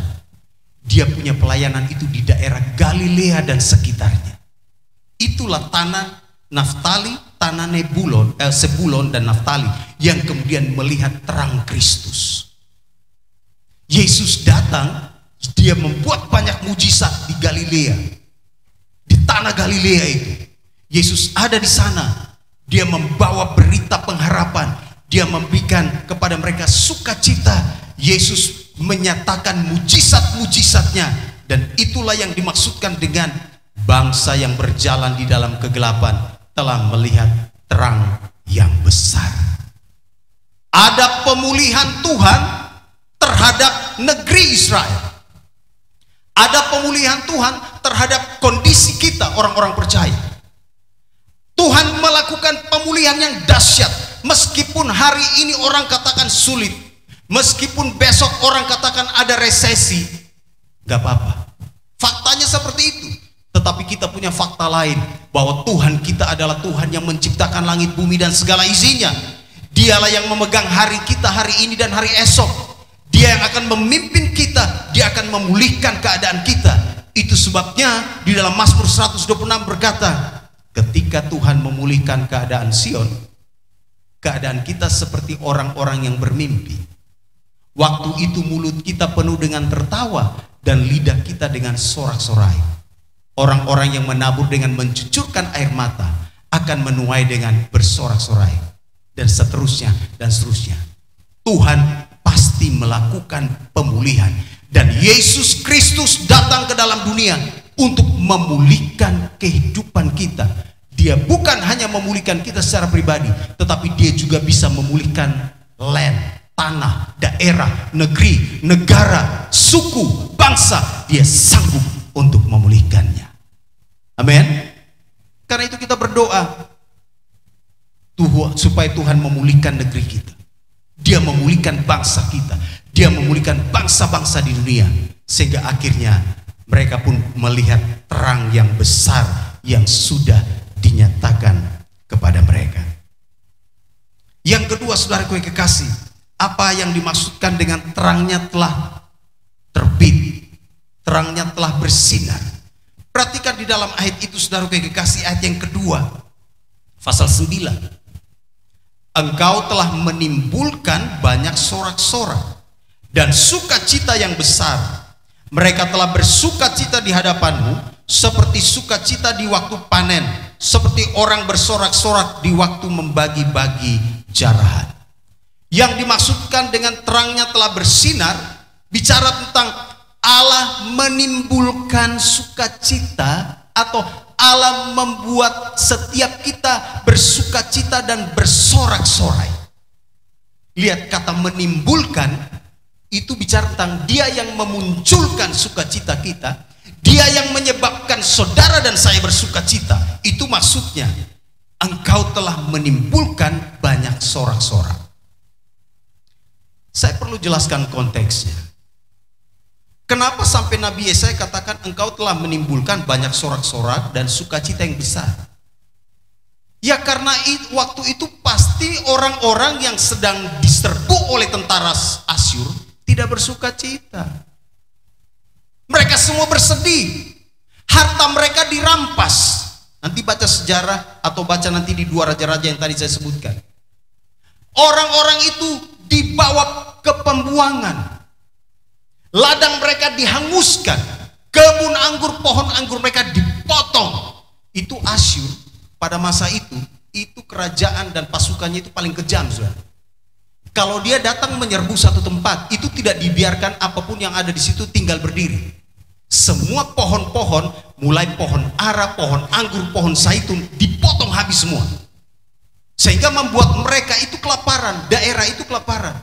Dia punya pelayanan itu di daerah Galilea dan sekitarnya. Itulah tanah Naftali, tanah Sebulon dan Naftali yang kemudian melihat terang Kristus. Yesus datang, dia membuat banyak mujizat di Galilea. Di tanah Galilea itu. Yesus ada di sana. Dia membawa berita pengharapan. Dia memberikan kepada mereka sukacita. Yesus menyatakan mujizat-mujizatnya, dan itulah yang dimaksudkan dengan bangsa yang berjalan di dalam kegelapan telah melihat terang yang besar. Ada pemulihan Tuhan terhadap negeri Israel. Ada pemulihan Tuhan terhadap kondisi kita orang-orang percaya. Tuhan melakukan pemulihan yang dahsyat. Meskipun hari ini orang katakan sulit, meskipun besok orang katakan ada resesi, gak apa-apa. Faktanya seperti itu. Tetapi kita punya fakta lain, bahwa Tuhan kita adalah Tuhan yang menciptakan langit, bumi, dan segala isinya. Dialah yang memegang hari kita hari ini dan hari esok. Dia yang akan memimpin kita, dia akan memulihkan keadaan kita. Itu sebabnya di dalam Mazmur 126 berkata, ketika Tuhan memulihkan keadaan Sion, keadaan kita seperti orang-orang yang bermimpi. Waktu itu mulut kita penuh dengan tertawa dan lidah kita dengan sorak-sorai. Orang-orang yang menabur dengan mencucurkan air mata akan menuai dengan bersorak-sorai, dan seterusnya dan seterusnya. Tuhan pasti melakukan pemulihan, dan Yesus Kristus datang ke dalam dunia untuk memulihkan kehidupan kita. Dia bukan hanya memulihkan kita secara pribadi, tetapi dia juga bisa memulihkan land, tanah, daerah, negeri, negara, suku, bangsa. Dia sanggup untuk memulihkannya. Amin. Karena itu kita berdoa supaya Tuhan memulihkan negeri kita. Dia memulihkan bangsa kita. Dia memulihkan bangsa-bangsa di dunia, sehingga akhirnya mereka pun melihat terang yang besar yang sudah dinyatakan kepada mereka. Yang kedua, saudaraku yang kekasih, apa yang dimaksudkan dengan terangnya telah terbit, terangnya telah bersinar? Perhatikan di dalam ayat itu, saudaraku yang kekasih, ayat yang kedua, pasal 9. Engkau telah menimbulkan banyak sorak-sorak dan sukacita yang besar. Mereka telah bersukacita di hadapanmu seperti sukacita di waktu panen, seperti orang bersorak-sorak di waktu membagi-bagi jarahan. Yang dimaksudkan dengan terangnya telah bersinar, bicara tentang Allah menimbulkan sukacita, atau Allah membuat setiap kita bersukacita dan bersorak-sorai. Lihat, kata menimbulkan itu bicara tentang dia yang memunculkan sukacita kita, dia yang menyebabkan saudara dan saya bersukacita. Itu maksudnya, engkau telah menimbulkan banyak sorak-sorak. Saya perlu jelaskan konteksnya. Kenapa sampai Nabi Yesaya katakan engkau telah menimbulkan banyak sorak-sorak dan sukacita yang besar? Ya karena waktu itu pasti orang-orang yang sedang diserbu oleh tentara Asyur tidak bersukacita. Mereka semua bersedih. Harta mereka dirampas. Nanti baca sejarah atau baca nanti di 2 raja-raja yang tadi saya sebutkan. Orang-orang itu dibawa ke pembuangan. Ladang mereka dihanguskan, kebun anggur, pohon anggur mereka dipotong. Itu Asyur pada masa itu kerajaan dan pasukannya itu paling kejam, saudara. Kalau dia datang menyerbu satu tempat, itu tidak dibiarkan apapun yang ada di situ tinggal berdiri. Semua pohon-pohon, mulai pohon ara, pohon anggur, pohon zaitun, dipotong habis semua. Sehingga membuat mereka itu kelaparan, daerah itu kelaparan.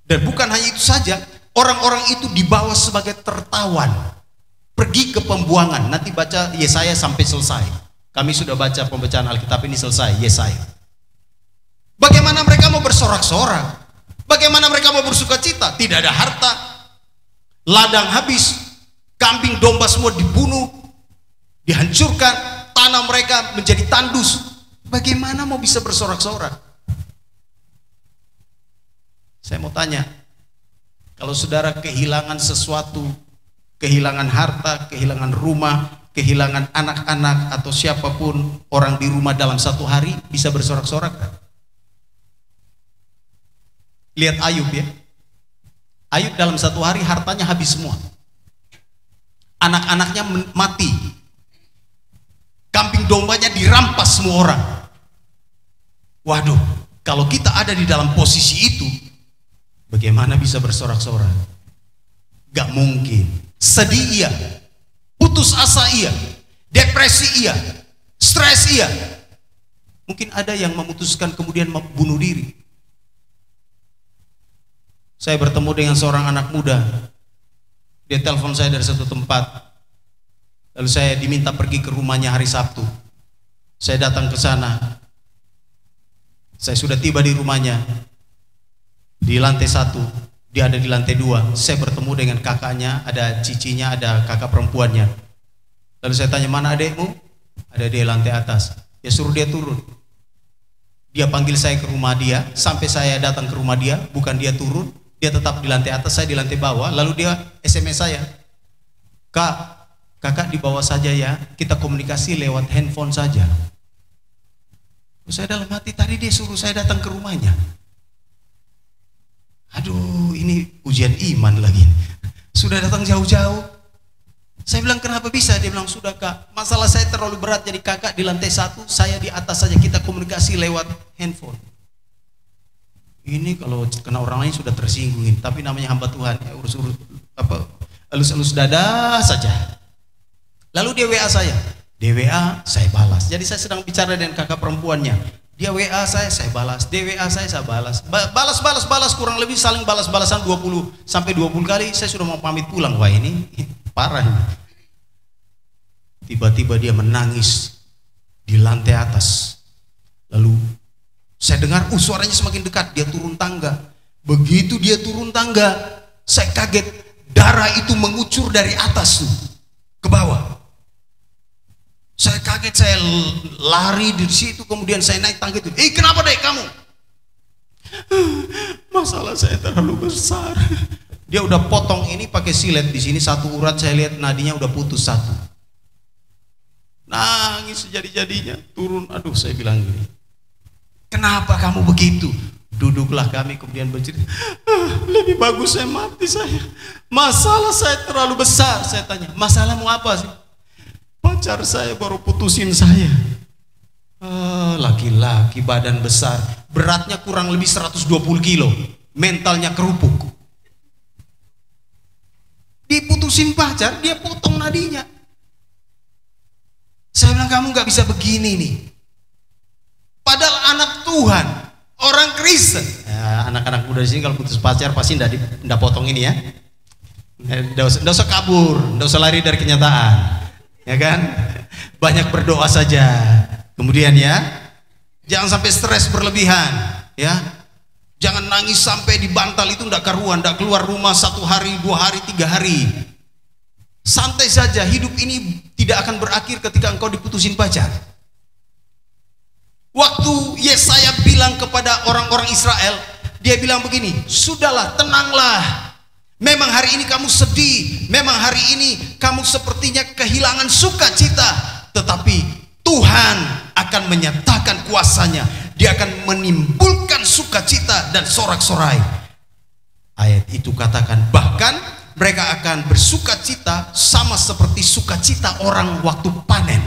Dan bukan hanya itu saja, orang-orang itu dibawa sebagai tertawan, pergi ke pembuangan. Nanti baca Yesaya sampai selesai. Kami sudah baca pembacaan Alkitab ini selesai, Yesaya. Bagaimana mereka mau bersorak-sorak? Bagaimana mereka mau bersukacita? Tidak ada harta, ladang habis, kambing domba semua dibunuh, dihancurkan, tanah mereka menjadi tandus. Bagaimana mau bisa bersorak-sorak? Saya mau tanya, kalau saudara kehilangan sesuatu, kehilangan harta, kehilangan rumah, kehilangan anak-anak atau siapapun orang di rumah dalam satu hari, bisa bersorak-sorak kan? Lihat Ayub ya. Ayub dalam satu hari hartanya habis semua. Anak-anaknya mati. Kambing dombanya dirampas semua orang. Waduh, kalau kita ada di dalam posisi itu, bagaimana bisa bersorak-sorak? Gak mungkin. Sedih iya, putus asa iya, depresi iya, stres iya. Mungkin ada yang memutuskan kemudian bunuh diri. Saya bertemu dengan seorang anak muda. Dia telepon saya dari satu tempat. Lalu saya diminta pergi ke rumahnya hari Sabtu. Saya datang ke sana. Saya sudah tiba di rumahnya. Di lantai 1. Dia ada di lantai 2. Saya bertemu dengan kakaknya, ada cicinya, ada kakak perempuannya. Lalu saya tanya, mana adekmu? Ada di lantai atas. Ya suruh dia turun. Dia panggil saya ke rumah dia. Sampai saya datang ke rumah dia, bukan dia turun. Dia tetap di lantai atas, saya di lantai bawah. Lalu dia SMS saya, Kak, kakak di bawah saja ya. Kita komunikasi lewat handphone saja. Saya dalam hati, tadi dia suruh saya datang ke rumahnya. Aduh, ini ujian iman lagi. Sudah datang jauh-jauh. Saya bilang, kenapa bisa? Dia bilang, sudah Kak, masalah saya terlalu berat, jadi kakak di lantai 1, saya di atas saja, kita komunikasi lewat handphone. Ini kalau kena orang lain sudah tersinggung, tapi namanya hamba Tuhan, ya urus-urus apa, elus-elus dada saja. Lalu dia WA saya. Dia WA, saya balas. Jadi saya sedang bicara dengan kakak perempuannya. Dia WA saya balas. Dia WA saya balas. Balas, kurang lebih saling balas-balasan 20 sampai 20 kali. Saya sudah mau pamit pulang. Wah, ini parah. Tiba-tiba dia menangis di lantai atas. Lalu saya dengar suaranya semakin dekat. Dia turun tangga. Begitu dia turun tangga, saya kaget. Darah itu mengucur dari atas ke bawah. Saya kaget, saya lari di situ, kemudian saya naik tangga itu. Kenapa dek kamu? Masalah saya terlalu besar. Dia udah potong ini pakai silet di sini, satu urat saya lihat nadinya udah putus satu. Nangis jadi-jadinya, turun. Aduh, saya bilang gini, kenapa kamu begitu? Duduklah kami, kemudian bercerita. Lebih bagus saya mati saya. Masalah saya terlalu besar. Saya tanya, masalahmu apa sih? Pacar saya baru putusin saya. Laki-laki badan besar, beratnya kurang lebih 120 kilo, mentalnya kerupuk. Diputusin pacar, dia potong nadinya. Saya bilang, kamu gak bisa begini nih. Padahal anak Tuhan, orang Kristen. Ya, anak-anak muda di sini kalau putus pacar pasti ndak potong ini ya. Ndak usah kabur, ndak usah lari dari kenyataan. Ya kan, banyak berdoa saja. Kemudian ya, jangan sampai stres berlebihan. Ya, jangan nangis sampai di bantal itu ndak karuan, ndak keluar rumah 1 hari, 2 hari, 3 hari. Santai saja, hidup ini tidak akan berakhir ketika engkau diputusin pacar. Waktu Yesaya bilang kepada orang-orang Israel, dia bilang begini, sudahlah, tenanglah. Memang hari ini kamu sedih, memang hari ini kamu sepertinya kehilangan sukacita, tetapi Tuhan akan menyatakan kuasanya. Dia akan menimbulkan sukacita dan sorak-sorai. Ayat itu katakan, bahkan mereka akan bersukacita sama seperti sukacita orang waktu panen.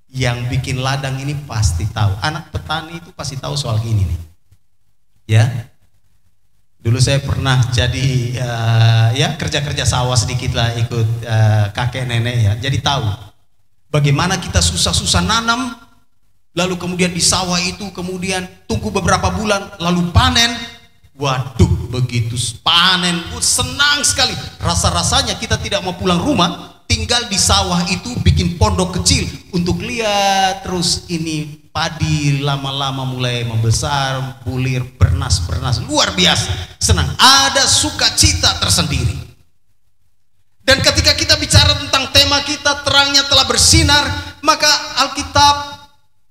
Yang bikin ladang ini pasti tahu, anak petani itu pasti tahu soal gini nih. Ya. Dulu saya pernah jadi ya kerja-kerja sawah sedikit lah, ikut kakek nenek ya. Jadi tahu bagaimana kita susah-susah nanam, lalu kemudian di sawah itu kemudian tunggu beberapa bulan, lalu panen. Waduh, begitu panen, senang sekali. Rasa-rasanya kita tidak mau pulang rumah, tinggal di sawah itu bikin pondok kecil untuk lihat terus ini padi lama-lama mulai membesar, bulir, bernas, luar biasa, senang, ada sukacita tersendiri. Dan ketika kita bicara tentang tema kita, terangnya telah bersinar, maka Alkitab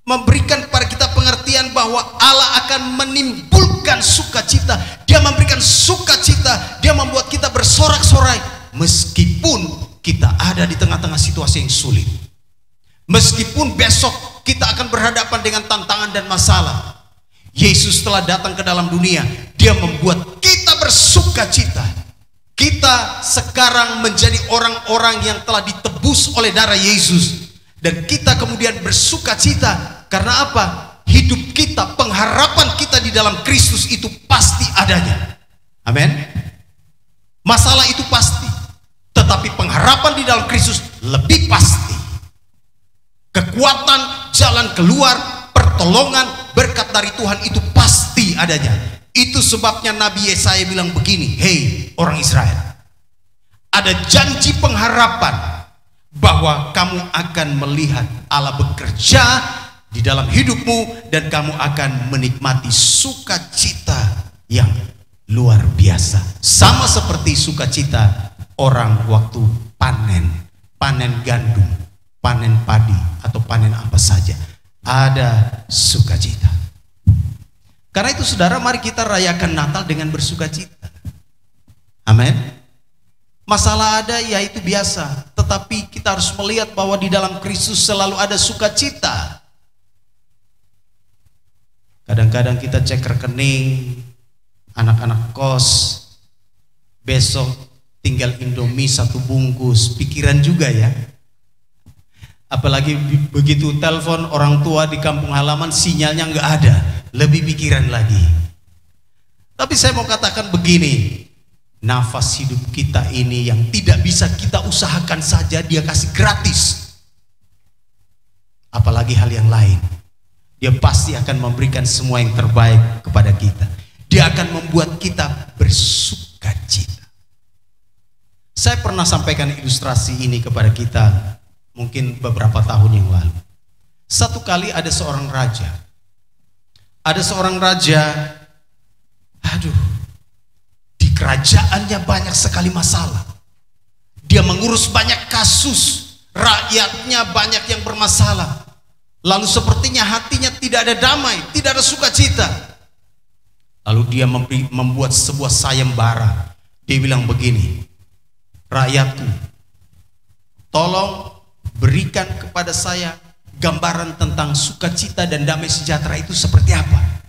memberikan kepada kita pengertian bahwa Allah akan menimbulkan sukacita. Dia memberikan sukacita, dia membuat kita bersorak-sorai meskipun kita ada di tengah-tengah situasi yang sulit. Meskipun besok kita akan berhadapan dengan tantangan dan masalah, Yesus telah datang ke dalam dunia. Dia membuat kita bersukacita. Kita sekarang menjadi orang-orang yang telah ditebus oleh darah Yesus. Dan kita kemudian bersukacita. Karena apa? Hidup kita, pengharapan kita di dalam Kristus itu pasti adanya. Amin. Masalah itu pasti, tetapi pengharapan di dalam Kristus lebih pasti. Kekuatan, jalan keluar, pertolongan, berkat dari Tuhan itu pasti adanya. Itu sebabnya Nabi Yesaya bilang begini, hei orang Israel, ada janji pengharapan bahwa kamu akan melihat Allah bekerja di dalam hidupmu dan kamu akan menikmati sukacita yang luar biasa, sama seperti sukacita orang waktu panen gandum, panen padi atau panen apa saja, ada sukacita. Karena itu saudara, mari kita rayakan Natal dengan bersukacita. Amin. Masalah ada, ya itu biasa, tetapi kita harus melihat bahwa di dalam Kristus selalu ada sukacita. Kadang-kadang kita cek rekening, anak-anak kos, besok tinggal Indomie 1 bungkus, pikiran juga ya. Apalagi begitu telepon orang tua di kampung halaman, sinyalnya nggak ada, lebih pikiran lagi. Tapi saya mau katakan begini, nafas hidup kita ini yang tidak bisa kita usahakan saja, Dia kasih gratis. Apalagi hal yang lain, Dia pasti akan memberikan semua yang terbaik kepada kita. Dia akan membuat kita bersukacita. Saya pernah sampaikan ilustrasi ini kepada kita mungkin beberapa tahun yang lalu. Satu kali ada seorang raja. Ada seorang raja, di kerajaannya banyak sekali masalah. Dia mengurus banyak kasus, rakyatnya banyak yang bermasalah. Lalu sepertinya hatinya tidak ada damai, tidak ada sukacita. Lalu dia membuat sebuah sayembara. Dia bilang begini, rakyatku, tolong berikan kepada saya gambaran tentang sukacita dan damai sejahtera itu seperti apa.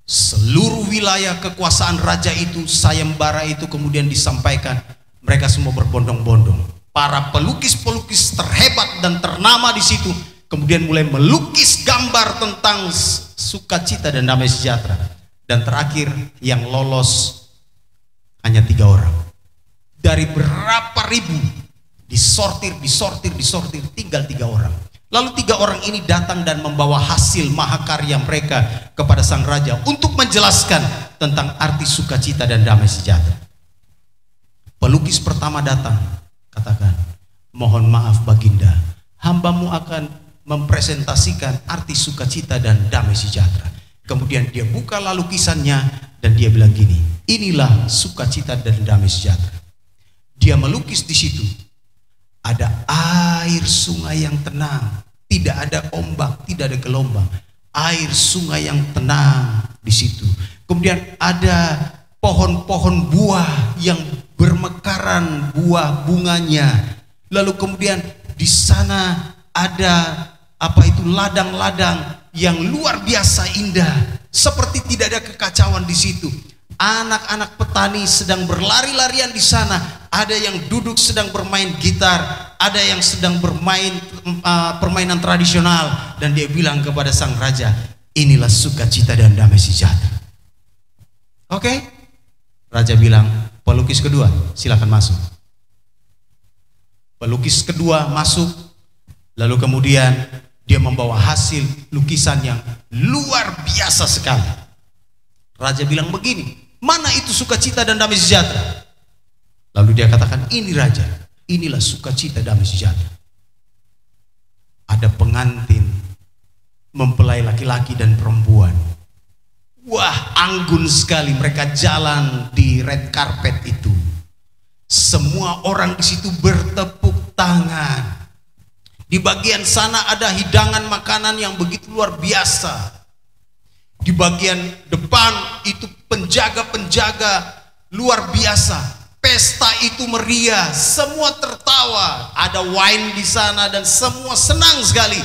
Seluruh wilayah kekuasaan raja itu, sayembara itu kemudian disampaikan. Mereka semua berbondong-bondong. Para pelukis-pelukis terhebat dan ternama di situ kemudian mulai melukis gambar tentang sukacita dan damai sejahtera. Dan terakhir yang lolos hanya 3 orang. Dari berapa ribu disortir, tinggal 3 orang. Lalu 3 orang ini datang dan membawa hasil mahakarya mereka kepada sang raja untuk menjelaskan tentang arti sukacita dan damai sejahtera. Pelukis pertama datang, katakan, mohon maaf Baginda, hambamu akan mempresentasikan arti sukacita dan damai sejahtera. Kemudian dia bukalah lukisannya dan dia bilang gini, inilah sukacita dan damai sejahtera. Dia melukis di situ, ada air sungai yang tenang, tidak ada ombak, tidak ada gelombang, air sungai yang tenang di situ. Kemudian ada pohon-pohon buah yang bermekaran buah bunganya. Lalu kemudian di sana ada ladang-ladang yang luar biasa indah, seperti tidak ada kekacauan di situ. Anak-anak petani sedang berlari-larian di sana. Ada yang duduk sedang bermain gitar, ada yang sedang bermain permainan tradisional. Dan dia bilang kepada sang raja, inilah sukacita dan damai sejahtera. Oke? Raja bilang, pelukis kedua silakan masuk. Pelukis kedua masuk, lalu kemudian dia membawa hasil lukisan yang luar biasa sekali. Raja bilang begini, mana itu sukacita dan damai sejahtera? Lalu dia katakan, ini raja, inilah sukacita damai sejahtera. Ada pengantin mempelai laki-laki dan perempuan. Wah, anggun sekali mereka jalan di red carpet itu. Semua orang di situ bertepuk tangan. Di bagian sana ada hidangan makanan yang begitu luar biasa. Di bagian depan itu penjaga-penjaga luar biasa. Pesta itu meriah, semua tertawa. Ada wine di sana dan semua senang sekali.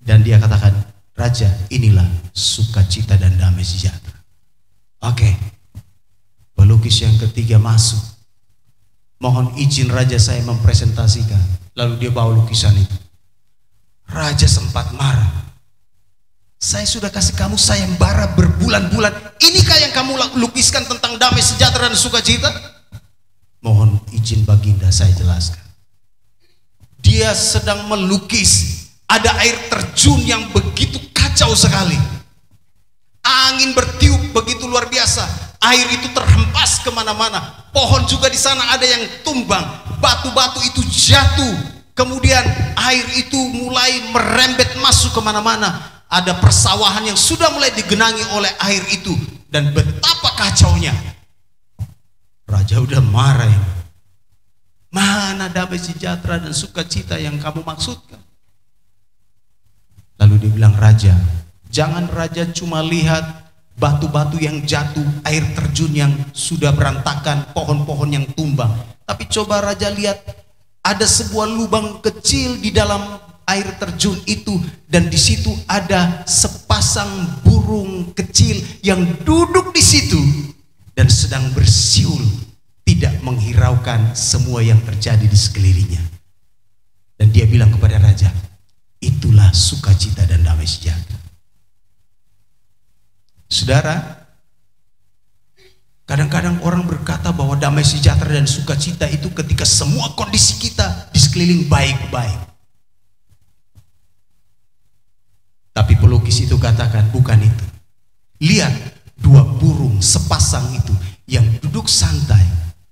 Dan dia katakan, raja, inilah sukacita dan damai sejahtera. Oke. Pelukis yang ketiga masuk. Mohon izin raja saya mempresentasikan. Lalu dia bawa lukisan itu. Raja sempat marah. Saya sudah kasih kamu sayembara berbulan-bulan. Inikah yang kamu lukiskan tentang damai sejahtera dan sukacita? Mohon izin baginda saya jelaskan. Dia sedang melukis ada air terjun yang begitu kacau sekali. Angin bertiup begitu luar biasa. Air itu terhempas kemana-mana. Pohon juga di sana ada yang tumbang. Batu-batu itu jatuh. Kemudian air itu mulai merembet masuk kemana-mana. Ada persawahan yang sudah mulai digenangi oleh air itu. Dan betapa kacaunya. Raja udah marah ya. Mana damai sejahtera dan sukacita yang kamu maksudkan? Lalu dia bilang, raja, jangan raja cuma lihat batu-batu yang jatuh, air terjun yang sudah berantakan, pohon-pohon yang tumbang. Tapi coba raja lihat, ada sebuah lubang kecil di dalam air terjun itu, dan di situ ada sepasang burung kecil yang duduk di situ dan sedang bersiul, tidak menghiraukan semua yang terjadi di sekelilingnya. Dan dia bilang kepada raja, itulah sukacita dan damai sejahtera. Saudara, kadang-kadang orang berkata bahwa damai sejahtera dan sukacita itu ketika semua kondisi kita di sekeliling baik-baik. Tapi pelukis itu katakan bukan itu. Lihat dua burung sepasang itu yang duduk santai.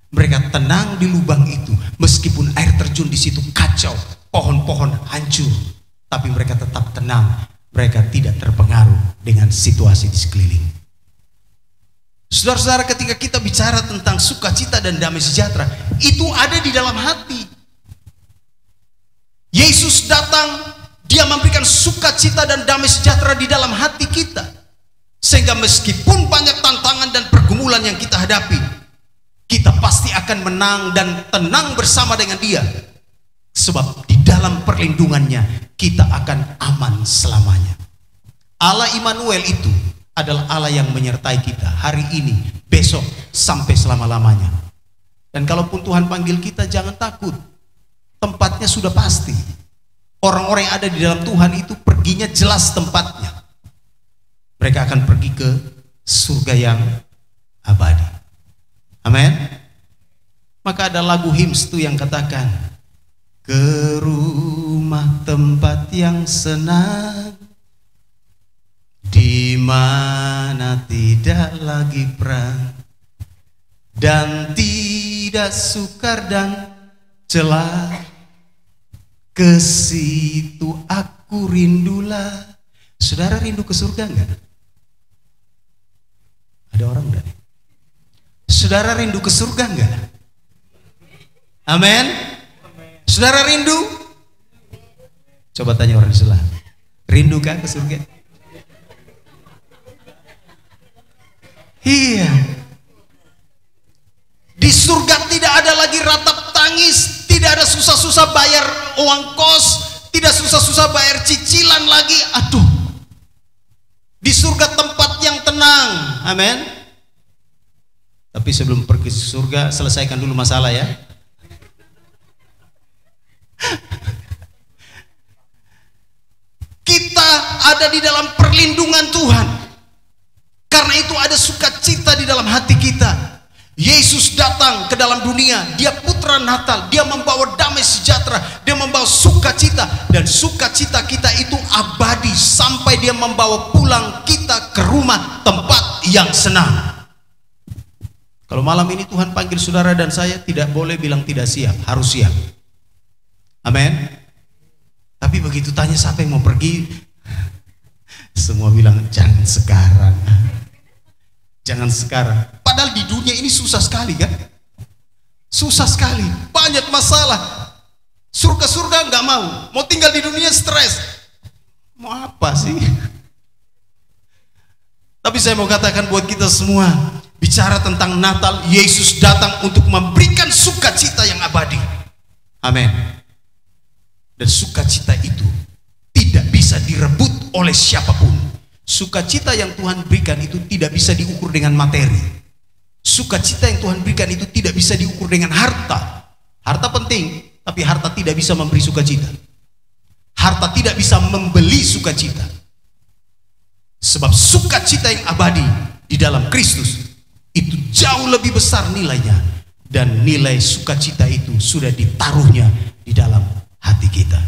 Mereka tenang di lubang itu, meskipun air terjun di situ kacau, pohon-pohon hancur, tapi mereka tetap tenang. Mereka tidak terpengaruh dengan situasi di sekeliling. Saudara-saudara, ketika kita bicara tentang sukacita dan damai sejahtera, itu ada di dalam hati. Yesus datang, dia memberikan sukacita dan damai sejahtera di dalam hati kita. Sehingga meskipun banyak tantangan dan pergumulan yang kita hadapi, kita pasti akan menang dan tenang bersama dengan dia. Sebab di dalam perlindungannya kita akan aman selamanya. Allah Immanuel itu adalah Allah yang menyertai kita hari ini, besok, sampai selama-lamanya. Dan kalaupun Tuhan panggil kita, jangan takut. Tempatnya sudah pasti. Orang-orang yang ada di dalam Tuhan itu perginya jelas tempatnya. Mereka akan pergi ke surga yang abadi. Amin. Maka ada lagu hymns itu yang katakan, ke rumah tempat yang senang, di mana tidak lagi perang dan tidak sukar dan celah, ke situ aku rindulah. Saudara rindu ke surga enggak? Ada orang enggak? Saudara rindu ke surga enggak? Amin. Saudara rindu? Coba tanya orang di sebelah, rindu kan ke surga? Iya. Di surga tidak ada lagi ratap tangis, tidak ada susah-susah bayar uang kos, tidak susah-susah bayar cicilan lagi. Aduh. Di surga tempat yang tenang. Amin. Tapi sebelum pergi ke surga, selesaikan dulu masalah ya. Kita ada di dalam perlindungan Tuhan. Karena itu ada sukacita di dalam hati kita. Yesus datang ke dalam dunia, dia putra Natal, dia membawa damai sejahtera, dia membawa sukacita, dan sukacita kita itu abadi sampai dia membawa pulang kita ke rumah tempat yang senang. Kalau malam ini Tuhan panggil saudara dan saya, tidak boleh bilang tidak siap, harus siap. Amin. Tapi begitu tanya siapa yang mau pergi, semua bilang jangan sekarang. Jangan sekarang. Padahal di dunia ini susah sekali kan? Susah sekali, banyak masalah. Surga-surga nggak mau tinggal di dunia stres. Mau apa sih? Tapi saya mau katakan buat kita semua, bicara tentang Natal, Yesus datang untuk memberikan sukacita yang abadi. Amin. Dan sukacita itu tidak bisa direbut oleh siapapun. Sukacita yang Tuhan berikan itu tidak bisa diukur dengan materi. Sukacita yang Tuhan berikan itu tidak bisa diukur dengan harta. Harta penting, tapi harta tidak bisa memberi sukacita. Harta tidak bisa membeli sukacita. Sebab sukacita yang abadi di dalam Kristus itu jauh lebih besar nilainya, dan nilai sukacita itu sudah ditaruhnya di dalam hati kita.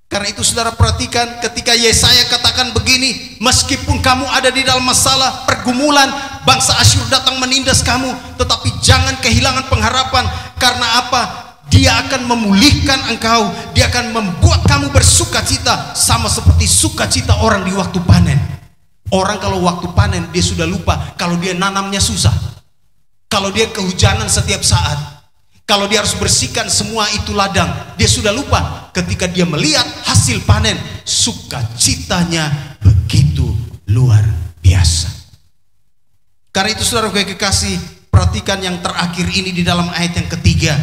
Karena itu saudara perhatikan ketika Yesaya katakan begini, meskipun kamu ada di dalam masalah, pergumulan, bangsa Asyur datang menindas kamu, tetapi jangan kehilangan pengharapan. Karena apa? Dia akan memulihkan engkau, dia akan membuat kamu bersukacita sama seperti sukacita orang di waktu panen. Orang kalau waktu panen dia sudah lupa kalau dia nanamnya susah, kalau dia kehujanan setiap saat, kalau dia harus bersihkan semua itu ladang, dia sudah lupa. Ketika dia melihat hasil panen, sukacitanya begitu luar biasa. Karena itu saudara kekasih, perhatikan yang terakhir ini di dalam ayat yang ketiga.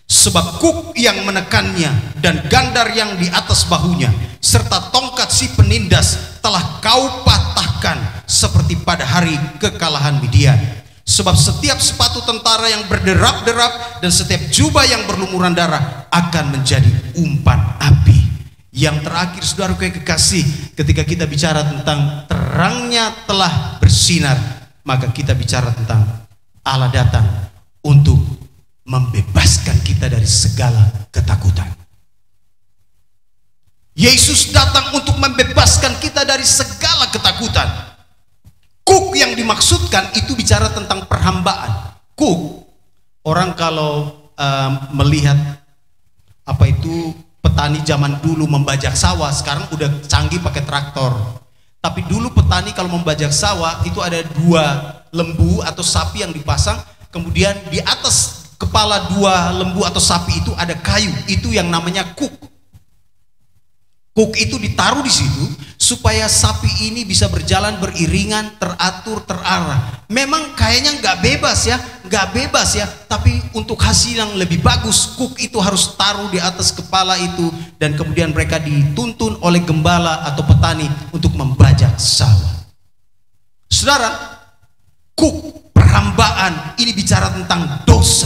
Sebab kuk yang menekannya dan gandar yang di atas bahunya serta tongkat si penindas telah kau patahkan seperti pada hari kekalahan Midian. Sebab setiap sepatu tentara yang berderap-derap dan setiap jubah yang berlumuran darah akan menjadi umpan api. Yang terakhir saudara kekasih, ketika kita bicara tentang terangnya telah bersinar, maka kita bicara tentang Allah datang untuk membebaskan kita dari segala ketakutan. Yesus datang untuk membebaskan kita dari segala ketakutan. Kuk yang dimaksudkan itu bicara tentang perhambaan. Kuk, orang kalau melihat apa itu petani zaman dulu membajak sawah, sekarang udah canggih pakai traktor. Tapi dulu petani kalau membajak sawah itu ada 2 lembu atau sapi yang dipasang, kemudian di atas kepala 2 lembu atau sapi itu ada kayu, itu yang namanya kuk. Kuk itu ditaruh di situ supaya sapi ini bisa berjalan beriringan, teratur, terarah. Memang kayaknya nggak bebas ya, tapi untuk hasil yang lebih bagus, kuk itu harus taruh di atas kepala itu, dan kemudian mereka dituntun oleh gembala atau petani untuk membajak sawah. Saudara, kuk perhambaan ini bicara tentang dosa.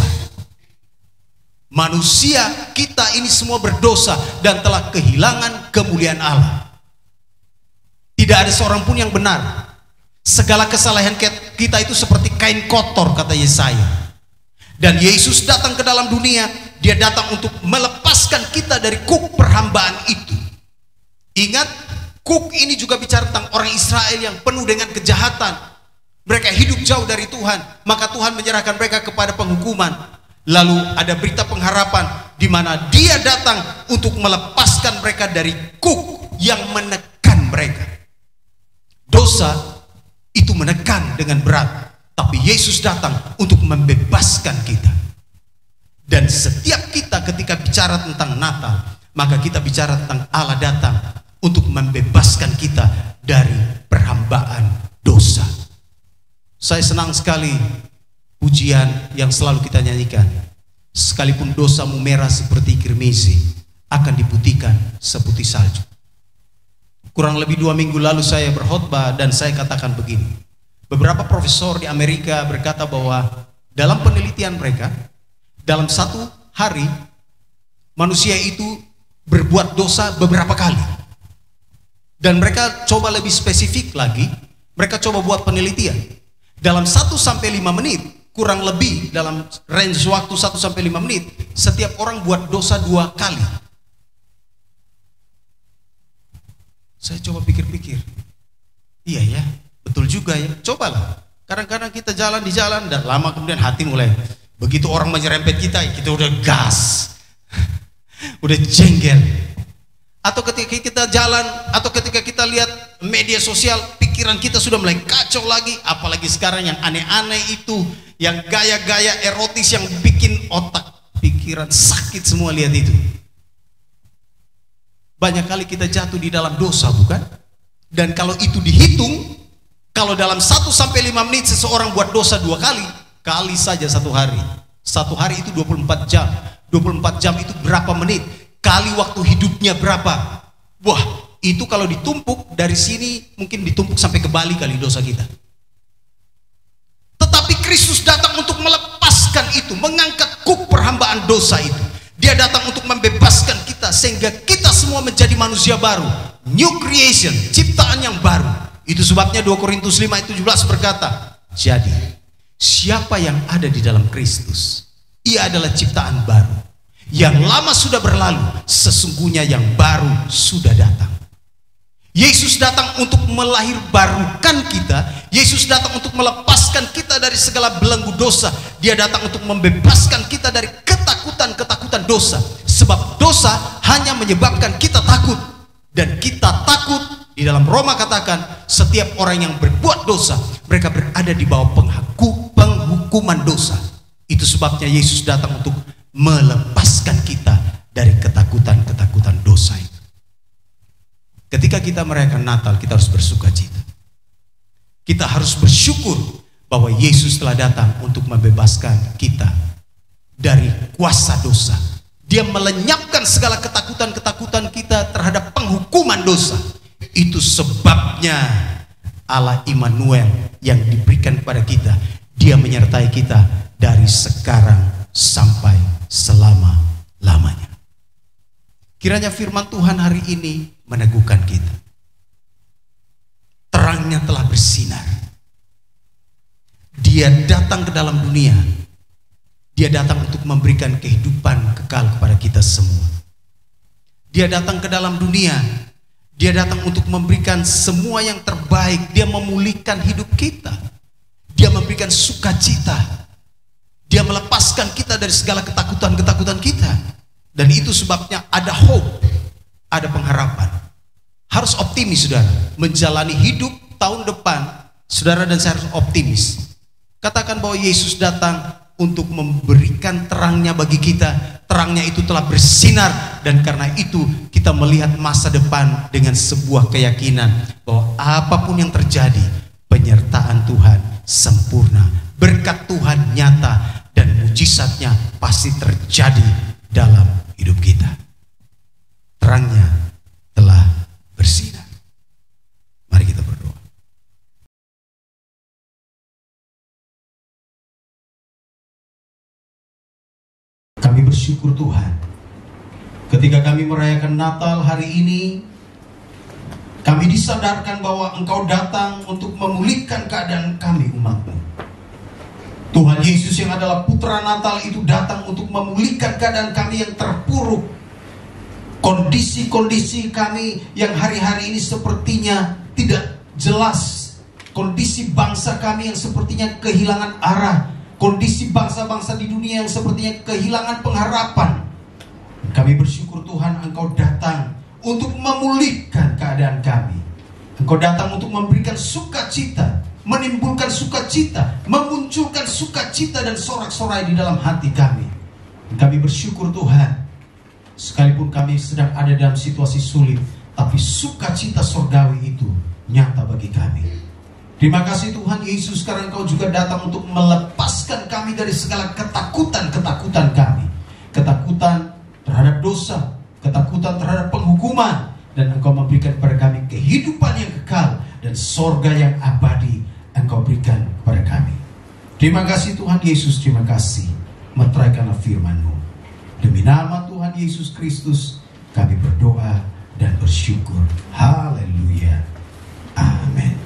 Manusia kita ini semua berdosa dan telah kehilangan kemuliaan Allah. Tidak ada seorang pun yang benar. Segala kesalahan kita itu seperti kain kotor, kata Yesaya. Dan Yesus datang ke dalam dunia, dia datang untuk melepaskan kita dari kuk perhambaan itu. Ingat, kuk ini juga bicara tentang orang Israel yang penuh dengan kejahatan. Mereka hidup jauh dari Tuhan, maka Tuhan menyerahkan mereka kepada penghukuman. Lalu ada berita pengharapan di mana dia datang untuk melepaskan mereka dari kuk yang menekan mereka. Dosa itu menekan dengan berat, tapi Yesus datang untuk membebaskan kita. Dan setiap kita ketika bicara tentang Natal, maka kita bicara tentang Allah datang untuk membebaskan kita dari perhambaan dosa. Saya senang sekali pujian yang selalu kita nyanyikan. Sekalipun dosamu merah seperti kirmisi, akan diputihkan seputih salju. Kurang lebih 2 minggu lalu saya berkhotbah dan saya katakan begini. Beberapa profesor di Amerika berkata bahwa dalam penelitian mereka, dalam 1 hari manusia itu berbuat dosa beberapa kali. Dan mereka coba lebih spesifik lagi, mereka coba buat penelitian. Dalam 1 sampai 5 menit, kurang lebih dalam range waktu 1 sampai 5 menit, setiap orang buat dosa 2 kali. Saya coba pikir-pikir, iya ya, betul juga ya. Cobalah, kadang-kadang kita jalan di jalan dan lama kemudian hati mulai, begitu orang menyerempet kita udah gas, udah jengkel. Atau ketika kita jalan, atau ketika kita lihat media sosial, pikiran kita sudah mulai kacau lagi. Apalagi sekarang yang aneh-aneh itu, yang gaya-gaya erotis yang bikin otak, pikiran sakit semua lihat itu. Banyak kali kita jatuh di dalam dosa, bukan? Dan kalau itu dihitung, kalau dalam 1 sampai 5 menit seseorang buat dosa 2 kali, kali saja 1 hari. 1 hari itu 24 jam. 24 jam itu berapa menit? Kali waktu hidupnya berapa? Wah, itu kalau ditumpuk dari sini mungkin ditumpuk sampai ke Bali kali dosa kita. Tetapi Kristus datang untuk melepaskan itu, mengangkat kuk perhambaan dosa itu. Dia datang untuk membebaskan kita sehingga kita semua menjadi manusia baru, new creation, ciptaan yang baru. Itu sebabnya 2 Korintus 5 ayat 17 berkata, jadi siapa yang ada di dalam Kristus, ia adalah ciptaan baru. Yang lama sudah berlalu, sesungguhnya yang baru sudah datang. Yesus datang untuk melahirbarukan kita. Yesus datang untuk melepaskan kita dari segala belenggu dosa. Dia datang untuk membebaskan kita dari ketakutan-ketakutan dosa. Sebab dosa hanya menyebabkan kita takut. Dan kita takut, di dalam Roma katakan, setiap orang yang berbuat dosa, mereka berada di bawah penghukuman dosa. Itu sebabnya Yesus datang untuk melepaskan kita dari ketakutan-ketakutan dosa itu. Ketika kita merayakan Natal, kita harus bersuka cita. Kita harus bersyukur bahwa Yesus telah datang untuk membebaskan kita dari kuasa dosa. Dia melenyapkan segala ketakutan-ketakutan kita terhadap penghukuman dosa. Itu sebabnya Allah Immanuel yang diberikan kepada kita, Dia menyertai kita dari sekarang sampai selama-lamanya. Kiranya firman Tuhan hari ini meneguhkan kita. Terangnya telah bersinar. Dia datang ke dalam dunia. Dia datang untuk memberikan kehidupan kekal kepada kita semua. Dia datang ke dalam dunia. Dia datang untuk memberikan semua yang terbaik. Dia memulihkan hidup kita. Dia memberikan sukacita. Dia melepaskan kita dari segala ketakutan-ketakutan kita. Dan itu sebabnya ada hope, ada pengharapan. Harus optimis, saudara. Menjalani hidup tahun depan, saudara dan saya harus optimis. Katakan bahwa Yesus datang untuk memberikan terangnya bagi kita. Terangnya itu telah bersinar, dan karena itu kita melihat masa depan dengan sebuah keyakinan bahwa apapun yang terjadi, penyertaan Tuhan sempurna, berkat Tuhan nyata, dan mujizatnya pasti terjadi dalam hidup kita. Terangnya telah bersinar. Mari kita berdoa. Kami bersyukur Tuhan, ketika kami merayakan Natal hari ini, kami disadarkan bahwa Engkau datang untuk memulihkan keadaan kami, umat-Mu. Tuhan Yesus yang adalah Putra Natal itu datang untuk memulihkan keadaan kami yang terpuruk. Kondisi-kondisi kami yang hari-hari ini sepertinya tidak jelas. Kondisi bangsa kami yang sepertinya kehilangan arah. Kondisi bangsa-bangsa di dunia yang sepertinya kehilangan pengharapan. Kami bersyukur Tuhan, Engkau datang untuk memulihkan keadaan kami. Engkau datang untuk memberikan sukacita, menimbulkan sukacita, memunculkan sukacita dan sorak-sorai di dalam hati kami. Kami bersyukur Tuhan, sekalipun kami sedang ada dalam situasi sulit, tapi sukacita surgawi itu nyata bagi kami. Terima kasih Tuhan Yesus, karena Engkau juga datang untuk melepaskan kami dari segala ketakutan-ketakutan kami. Ketakutan terhadap dosa, ketakutan terhadap penghukuman, dan Engkau memberikan kepada kami kehidupan yang kekal dan sorga yang abadi Engkau berikan kepada kami. Terima kasih Tuhan Yesus, terima kasih. Meteraikanlah firman-Mu. Demi nama Tuhan Yesus Kristus kami berdoa dan bersyukur. Haleluya. Amin.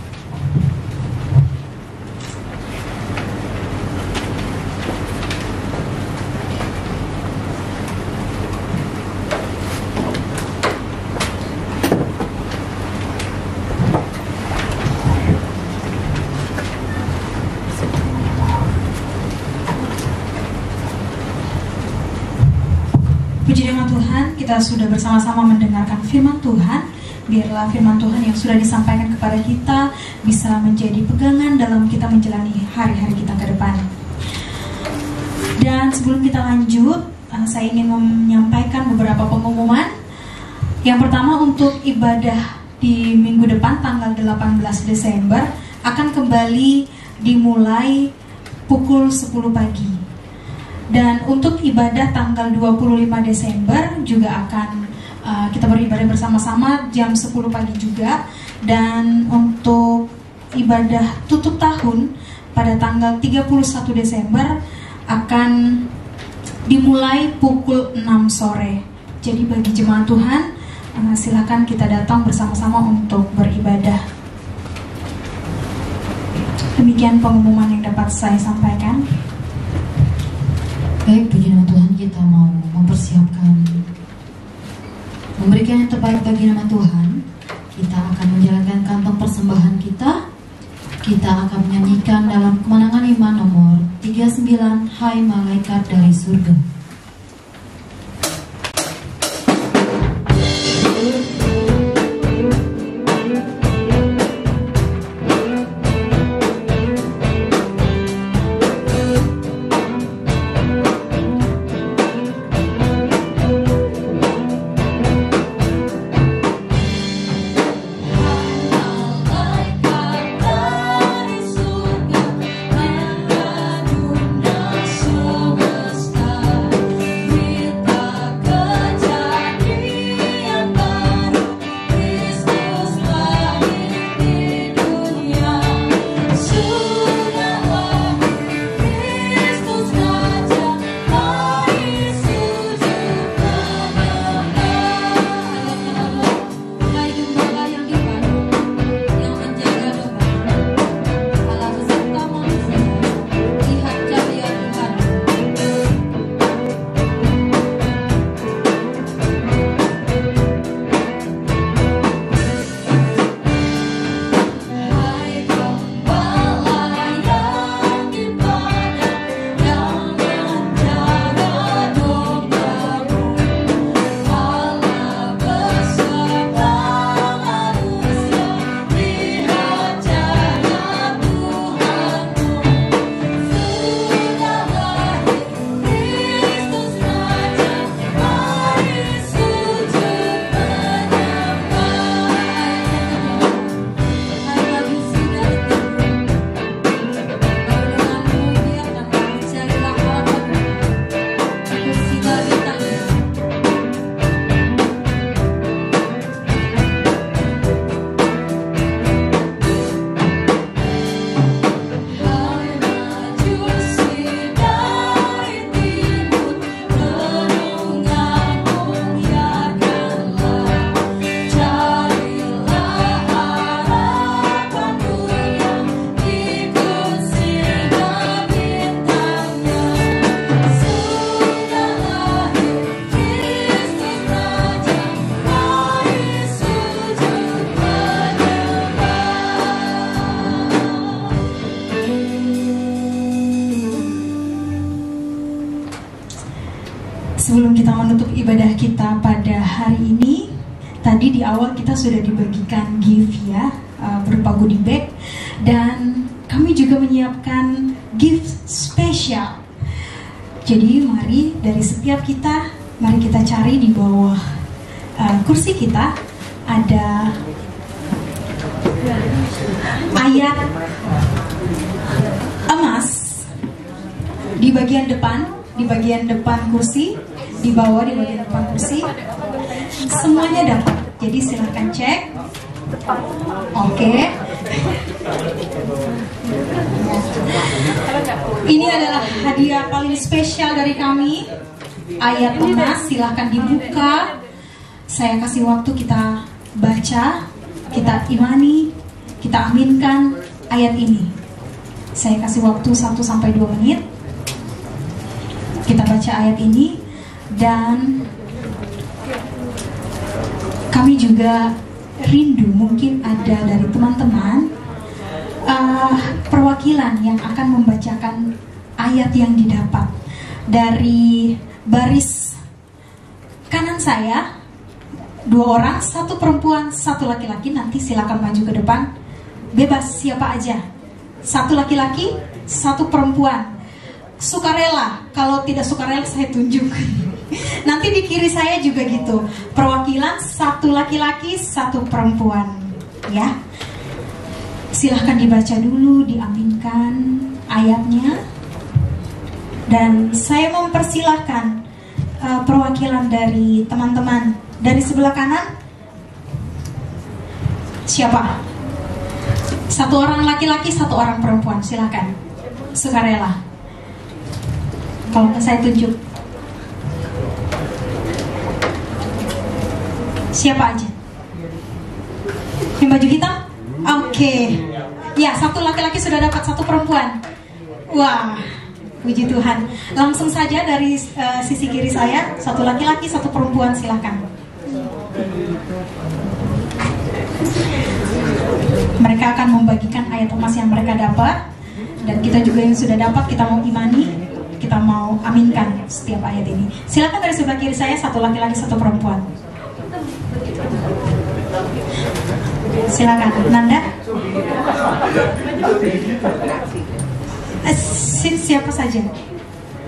Puji nama Tuhan, kita sudah bersama-sama mendengarkan firman Tuhan. Biarlah firman Tuhan yang sudah disampaikan kepada kita bisa menjadi pegangan dalam kita menjalani hari-hari kita ke depan. Dan sebelum kita lanjut, saya ingin menyampaikan beberapa pengumuman. Yang pertama, untuk ibadah di minggu depan tanggal 18 Desember akan kembali dimulai pukul 10 pagi. Dan untuk ibadah tanggal 25 Desember juga akan kita beribadah bersama-sama jam 10 pagi juga. Dan untuk ibadah tutup tahun pada tanggal 31 Desember akan dimulai pukul 6 sore. Jadi bagi jemaat Tuhan, silakan kita datang bersama-sama untuk beribadah. Demikian pengumuman yang dapat saya sampaikan.
Baik, puji nama Tuhan, kita mau mempersiapkan memberikan yang terbaik bagi nama Tuhan. Kita akan menjalankan kantong persembahan kita. Kita akan menyanyikan dalam Kemenangan Iman nomor 39, Hai Malaikat dari Surga.
Sebelum kita menutup ibadah kita pada hari ini, tadi di awal kita sudah dibagikan gift ya, berupa goodie bag, dan kami juga menyiapkan gift spesial. Jadi mari dari setiap kita, mari kita cari di bawah kursi kita ada ayat emas di bagian depan kursi, di bawah di bagian depan kursi, semuanya dapat. Jadi silahkan cek. Oke. Ini adalah hadiah paling spesial dari kami, ayat emas. Silahkan dibuka. Saya kasih waktu kita baca, kita imani, kita aminkan ayat ini. Saya kasih waktu 1-2 menit. Kita baca ayat ini, dan kami juga rindu, mungkin ada dari teman-teman perwakilan yang akan membacakan ayat yang didapat. Dari baris kanan saya 2 orang, 1 perempuan, 1 laki-laki. Nanti silakan maju ke depan, bebas siapa aja, 1 laki-laki, 1 perempuan. Sukarela, kalau tidak sukarela saya tunjuk. Nanti di kiri saya juga gitu, perwakilan 1 laki-laki, 1 perempuan ya. Silahkan dibaca dulu, diaminkan ayatnya. Dan saya mempersilahkan perwakilan dari teman-teman dari sebelah kanan. Siapa? 1 orang laki-laki, 1 orang perempuan, silakan. Sukarela. Kalau saya tunjuk, siapa aja? Yang baju hitam? Oke. Ya, satu laki-laki sudah dapat, satu perempuan. Wah, puji Tuhan. Langsung saja dari sisi kiri saya, satu laki-laki, satu perempuan, silakan. Mereka akan membagikan ayat emas yang mereka dapat, dan kita juga yang sudah dapat, kita mau imani, kita mau aminkan setiap ayat ini. Silakan dari sebelah kiri saya, satu laki-laki, satu perempuan. Silakan, Nanda. Siapa saja?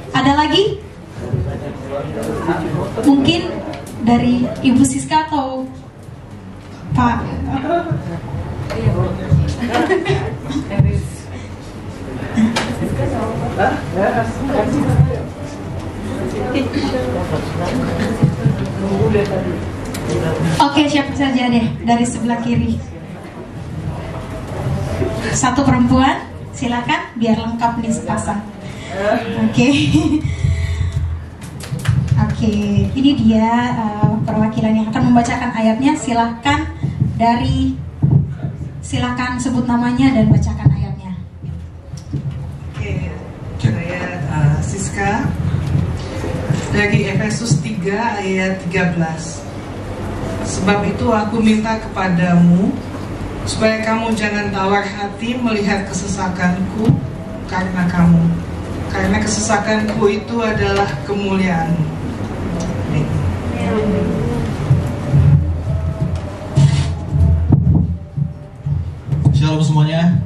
Ada lagi? Mungkin dari Ibu Siska atau Pak? Oke, siapa saja deh dari sebelah kiri. Satu perempuan, silakan biar lengkap nih sepasang. Oke. Oke, ini dia perwakilan yang akan membacakan ayatnya. Silakan sebut namanya dan bacakan ayatnya.
Oke, saya Siska dari Efesus 3 ayat 13. Sebab itu aku minta kepadamu supaya kamu jangan tawar hati melihat kesesakanku karena kesesakanku itu adalah kemuliaanmu.
Shalom semuanya.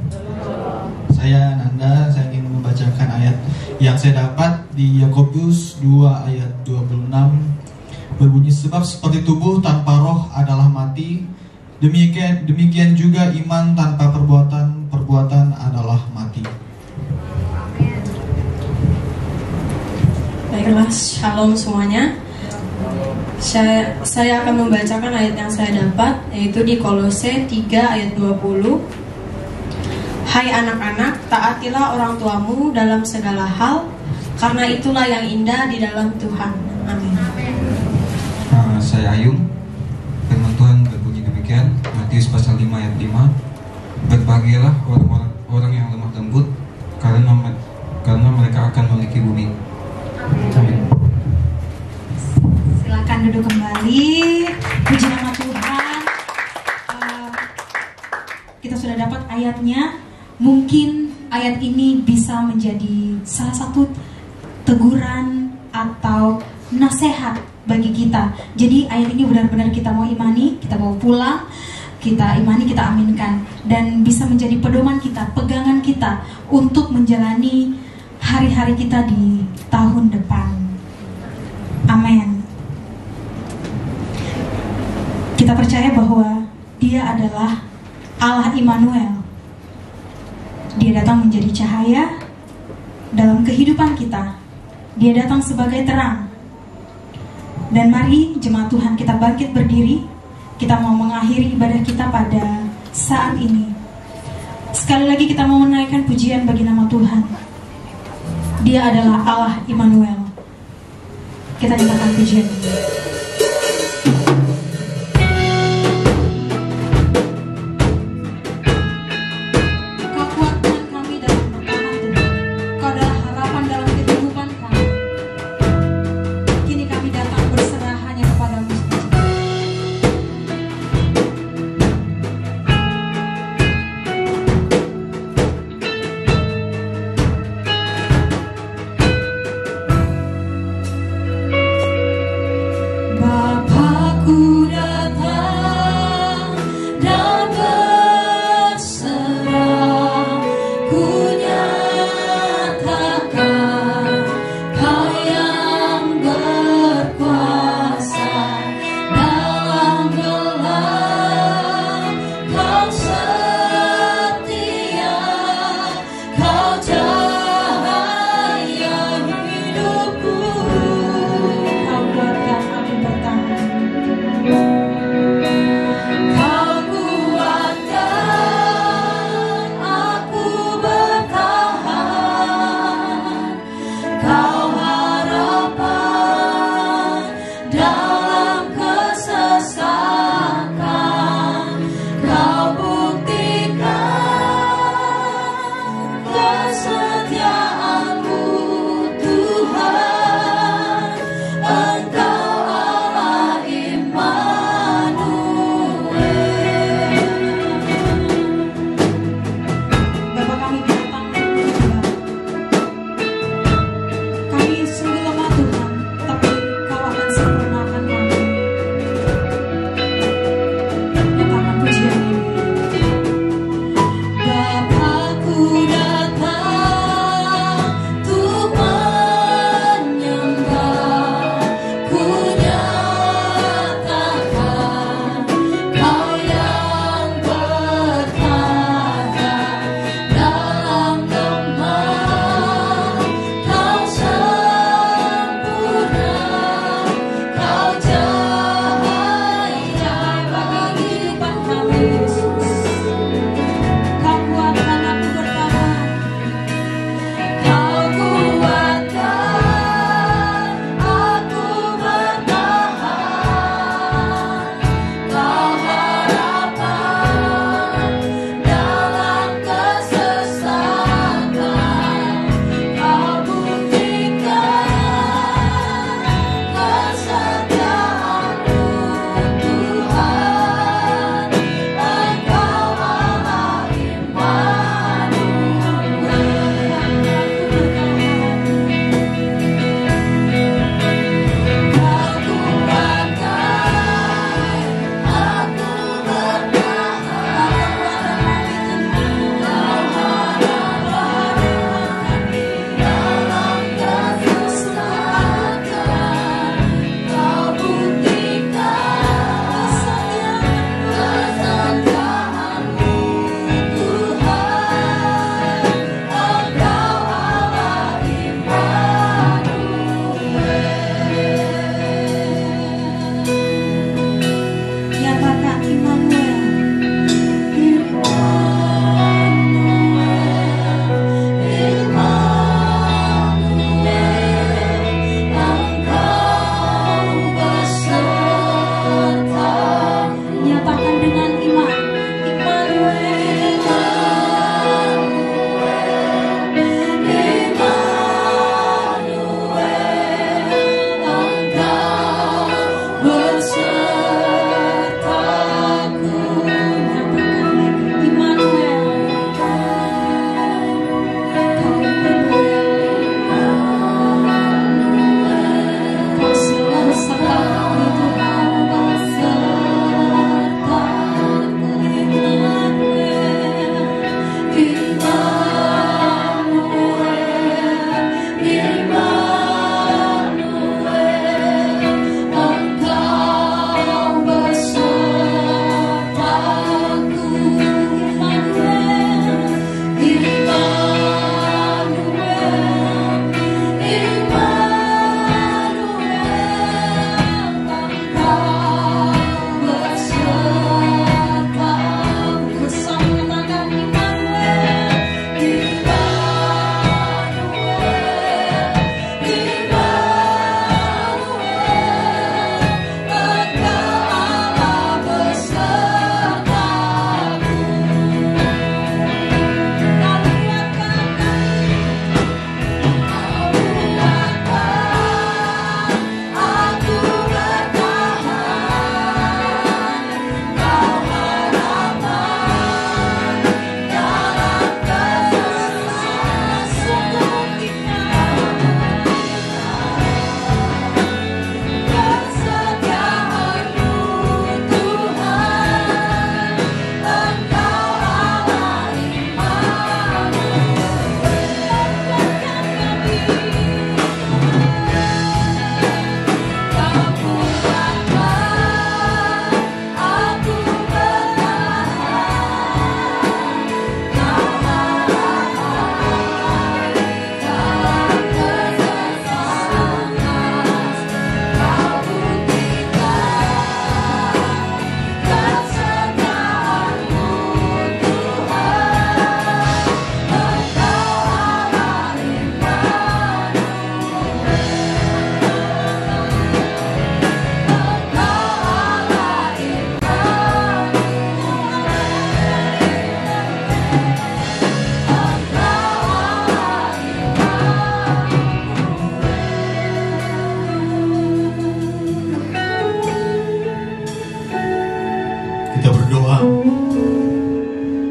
Saya Nanda, saya ingin membacakan ayat yang saya dapat di Yakobus 2 ayat 26. Berbunyi, sebab seperti tubuh tanpa roh adalah mati, demikian juga iman tanpa perbuatan adalah mati.
Baiklah, shalom semuanya. Saya akan membacakan ayat yang saya dapat, yaitu di Kolose 3 ayat 20. Hai anak-anak, taatilah orang tuamu dalam segala hal, karena itulah yang indah di dalam Tuhan. Amin.
Saya Ayung. Firman Tuhan berbunyi demikian, Matius pasal 5 ayat 5. Berbahagialah orang yang lemah lembut, karena mereka akan memiliki bumi. Amin.
Silakan duduk kembali. Puji nama Tuhan. Kita sudah dapat ayatnya. Mungkin ayat ini bisa menjadi salah satu teguran atau nasihat bagi kita. Jadi ayat ini benar-benar kita mau imani, kita mau pulang, kita imani, kita aminkan, dan bisa menjadi pedoman kita, pegangan kita untuk menjalani hari-hari kita di tahun depan. Amin. Kita percaya bahwa Dia adalah Allah Immanuel. Dia datang menjadi cahaya dalam kehidupan kita. Dia datang sebagai terang. Dan mari jemaat Tuhan kita bangkit berdiri. Kita mau mengakhiri ibadah kita pada saat ini. Sekali lagi kita mau menaikkan pujian bagi nama Tuhan. Dia adalah Allah Immanuel. Kita nyatakan pujian.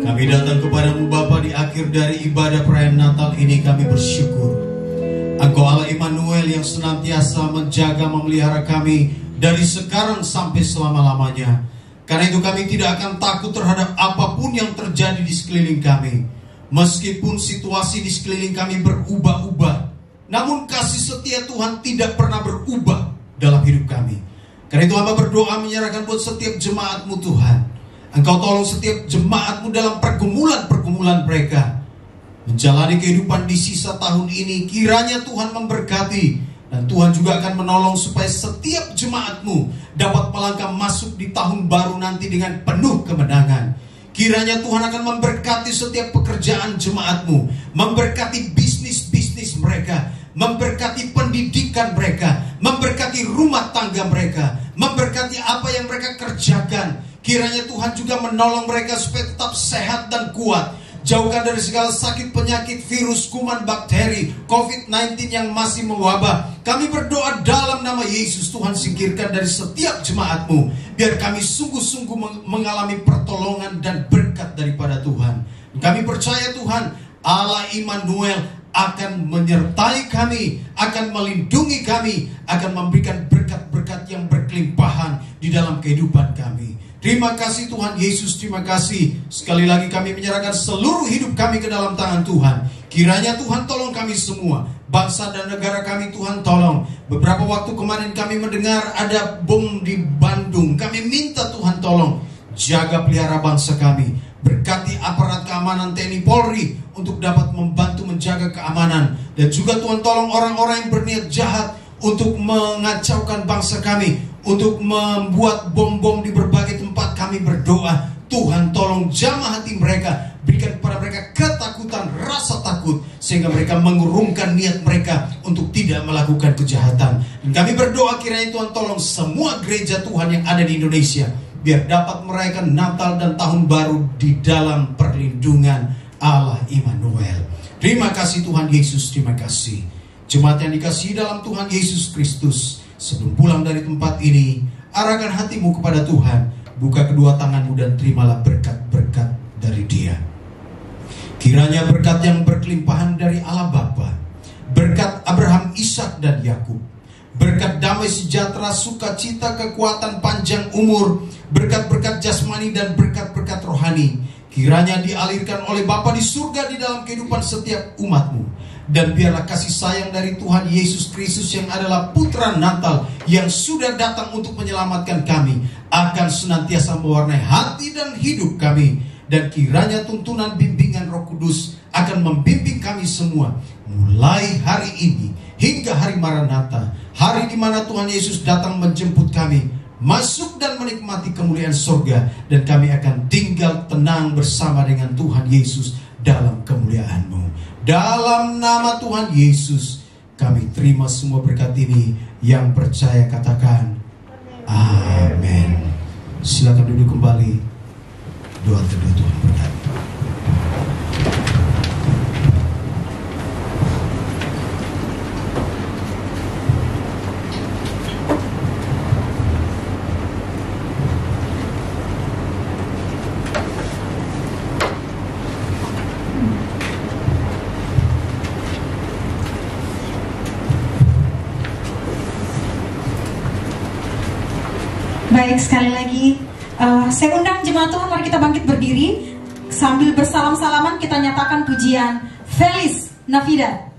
Kami datang kepadamu Bapa di akhir dari ibadah perayaan Natal ini. Kami bersyukur Engkau Allah Immanuel yang senantiasa menjaga memelihara kami dari sekarang sampai selama-lamanya. Karena itu kami tidak akan takut terhadap apapun yang terjadi di sekeliling kami. Meskipun situasi di sekeliling kami berubah-ubah, namun kasih setia Tuhan tidak pernah berubah dalam hidup kami. Karena itu hamba berdoa menyerahkan buat setiap jemaat-Mu Tuhan. Engkau tolong setiap jemaat-Mu dalam pergumulan-pergumulan mereka menjalani kehidupan di sisa tahun ini. Kiranya Tuhan memberkati, dan Tuhan juga akan menolong supaya setiap jemaat-Mu dapat melangkah masuk di tahun baru nanti dengan penuh kemenangan. Kiranya Tuhan akan memberkati setiap pekerjaan jemaat-Mu, memberkati bisnis-bisnis mereka, memberkati pendidikan mereka, memberkati rumah tangga mereka, memberkati apa yang mereka kerjakan. Kiranya Tuhan juga menolong mereka supaya tetap sehat dan kuat. Jauhkan dari segala sakit, penyakit, virus, kuman, bakteri, COVID-19 yang masih mewabah. Kami berdoa dalam nama Yesus, Tuhan singkirkan dari setiap jemaat-Mu. Biar kami sungguh-sungguh mengalami pertolongan dan berkat daripada Tuhan. Kami percaya Tuhan, Allah Immanuel akan menyertai kami, akan melindungi kami, akan memberikan berkat-berkat yang berkelimpahan di dalam kehidupan kami. Terima kasih Tuhan Yesus, terima kasih. Sekali lagi kami menyerahkan seluruh hidup kami ke dalam tangan Tuhan. Kiranya Tuhan tolong kami semua, bangsa dan negara kami Tuhan tolong. Beberapa waktu kemarin kami mendengar ada bom di Bandung. Kami minta Tuhan tolong jaga pelihara bangsa kami. Berkati aparat keamanan TNI Polri untuk dapat membantu menjaga keamanan. Dan juga Tuhan tolong orang-orang yang berniat jahat untuk mengacaukan bangsa kami, untuk membuat bom-bom di berbagai tempat. Kami berdoa, Tuhan tolong jamah hati mereka, berikan kepada mereka ketakutan, rasa takut, sehingga mereka mengurungkan niat mereka untuk tidak melakukan kejahatan. Dan kami berdoa kiranya Tuhan tolong semua gereja Tuhan yang ada di Indonesia, biar dapat merayakan Natal dan Tahun Baru di dalam perlindungan Allah Immanuel. Terima kasih Tuhan Yesus, terima kasih. Jemaat yang dikasihi dalam Tuhan Yesus Kristus, sebelum pulang dari tempat ini, arahkan hatimu kepada Tuhan, buka kedua tanganmu dan terimalah berkat-berkat dari Dia. Kiranya berkat yang berkelimpahan dari Allah Bapa, berkat Abraham, Ishak dan Yakub, berkat damai sejahtera, sukacita, kekuatan, panjang umur, berkat-berkat jasmani dan berkat-berkat rohani, kiranya dialirkan oleh Bapa di surga di dalam kehidupan setiap umatmu. Dan biarlah kasih sayang dari Tuhan Yesus Kristus yang adalah Putra Natal yang sudah datang untuk menyelamatkan kami, akan senantiasa mewarnai hati dan hidup kami. Dan kiranya tuntunan bimbingan Roh Kudus akan membimbing kami semua, mulai hari ini hingga hari Maranatha, hari di mana Tuhan Yesus datang menjemput kami, masuk dan menikmati kemuliaan surga. Dan kami akan tinggal tenang bersama dengan Tuhan Yesus dalam kemuliaan-Mu. Dalam nama Tuhan Yesus, kami terima semua berkat ini. Yang percaya katakan amin. Silakan duduk kembali. Doa teduh Tuhan berkati.
Baik, sekali lagi saya undang jemaat Tuhan, mari kita bangkit berdiri. Sambil bersalam-salaman kita nyatakan pujian Feliz Navidad.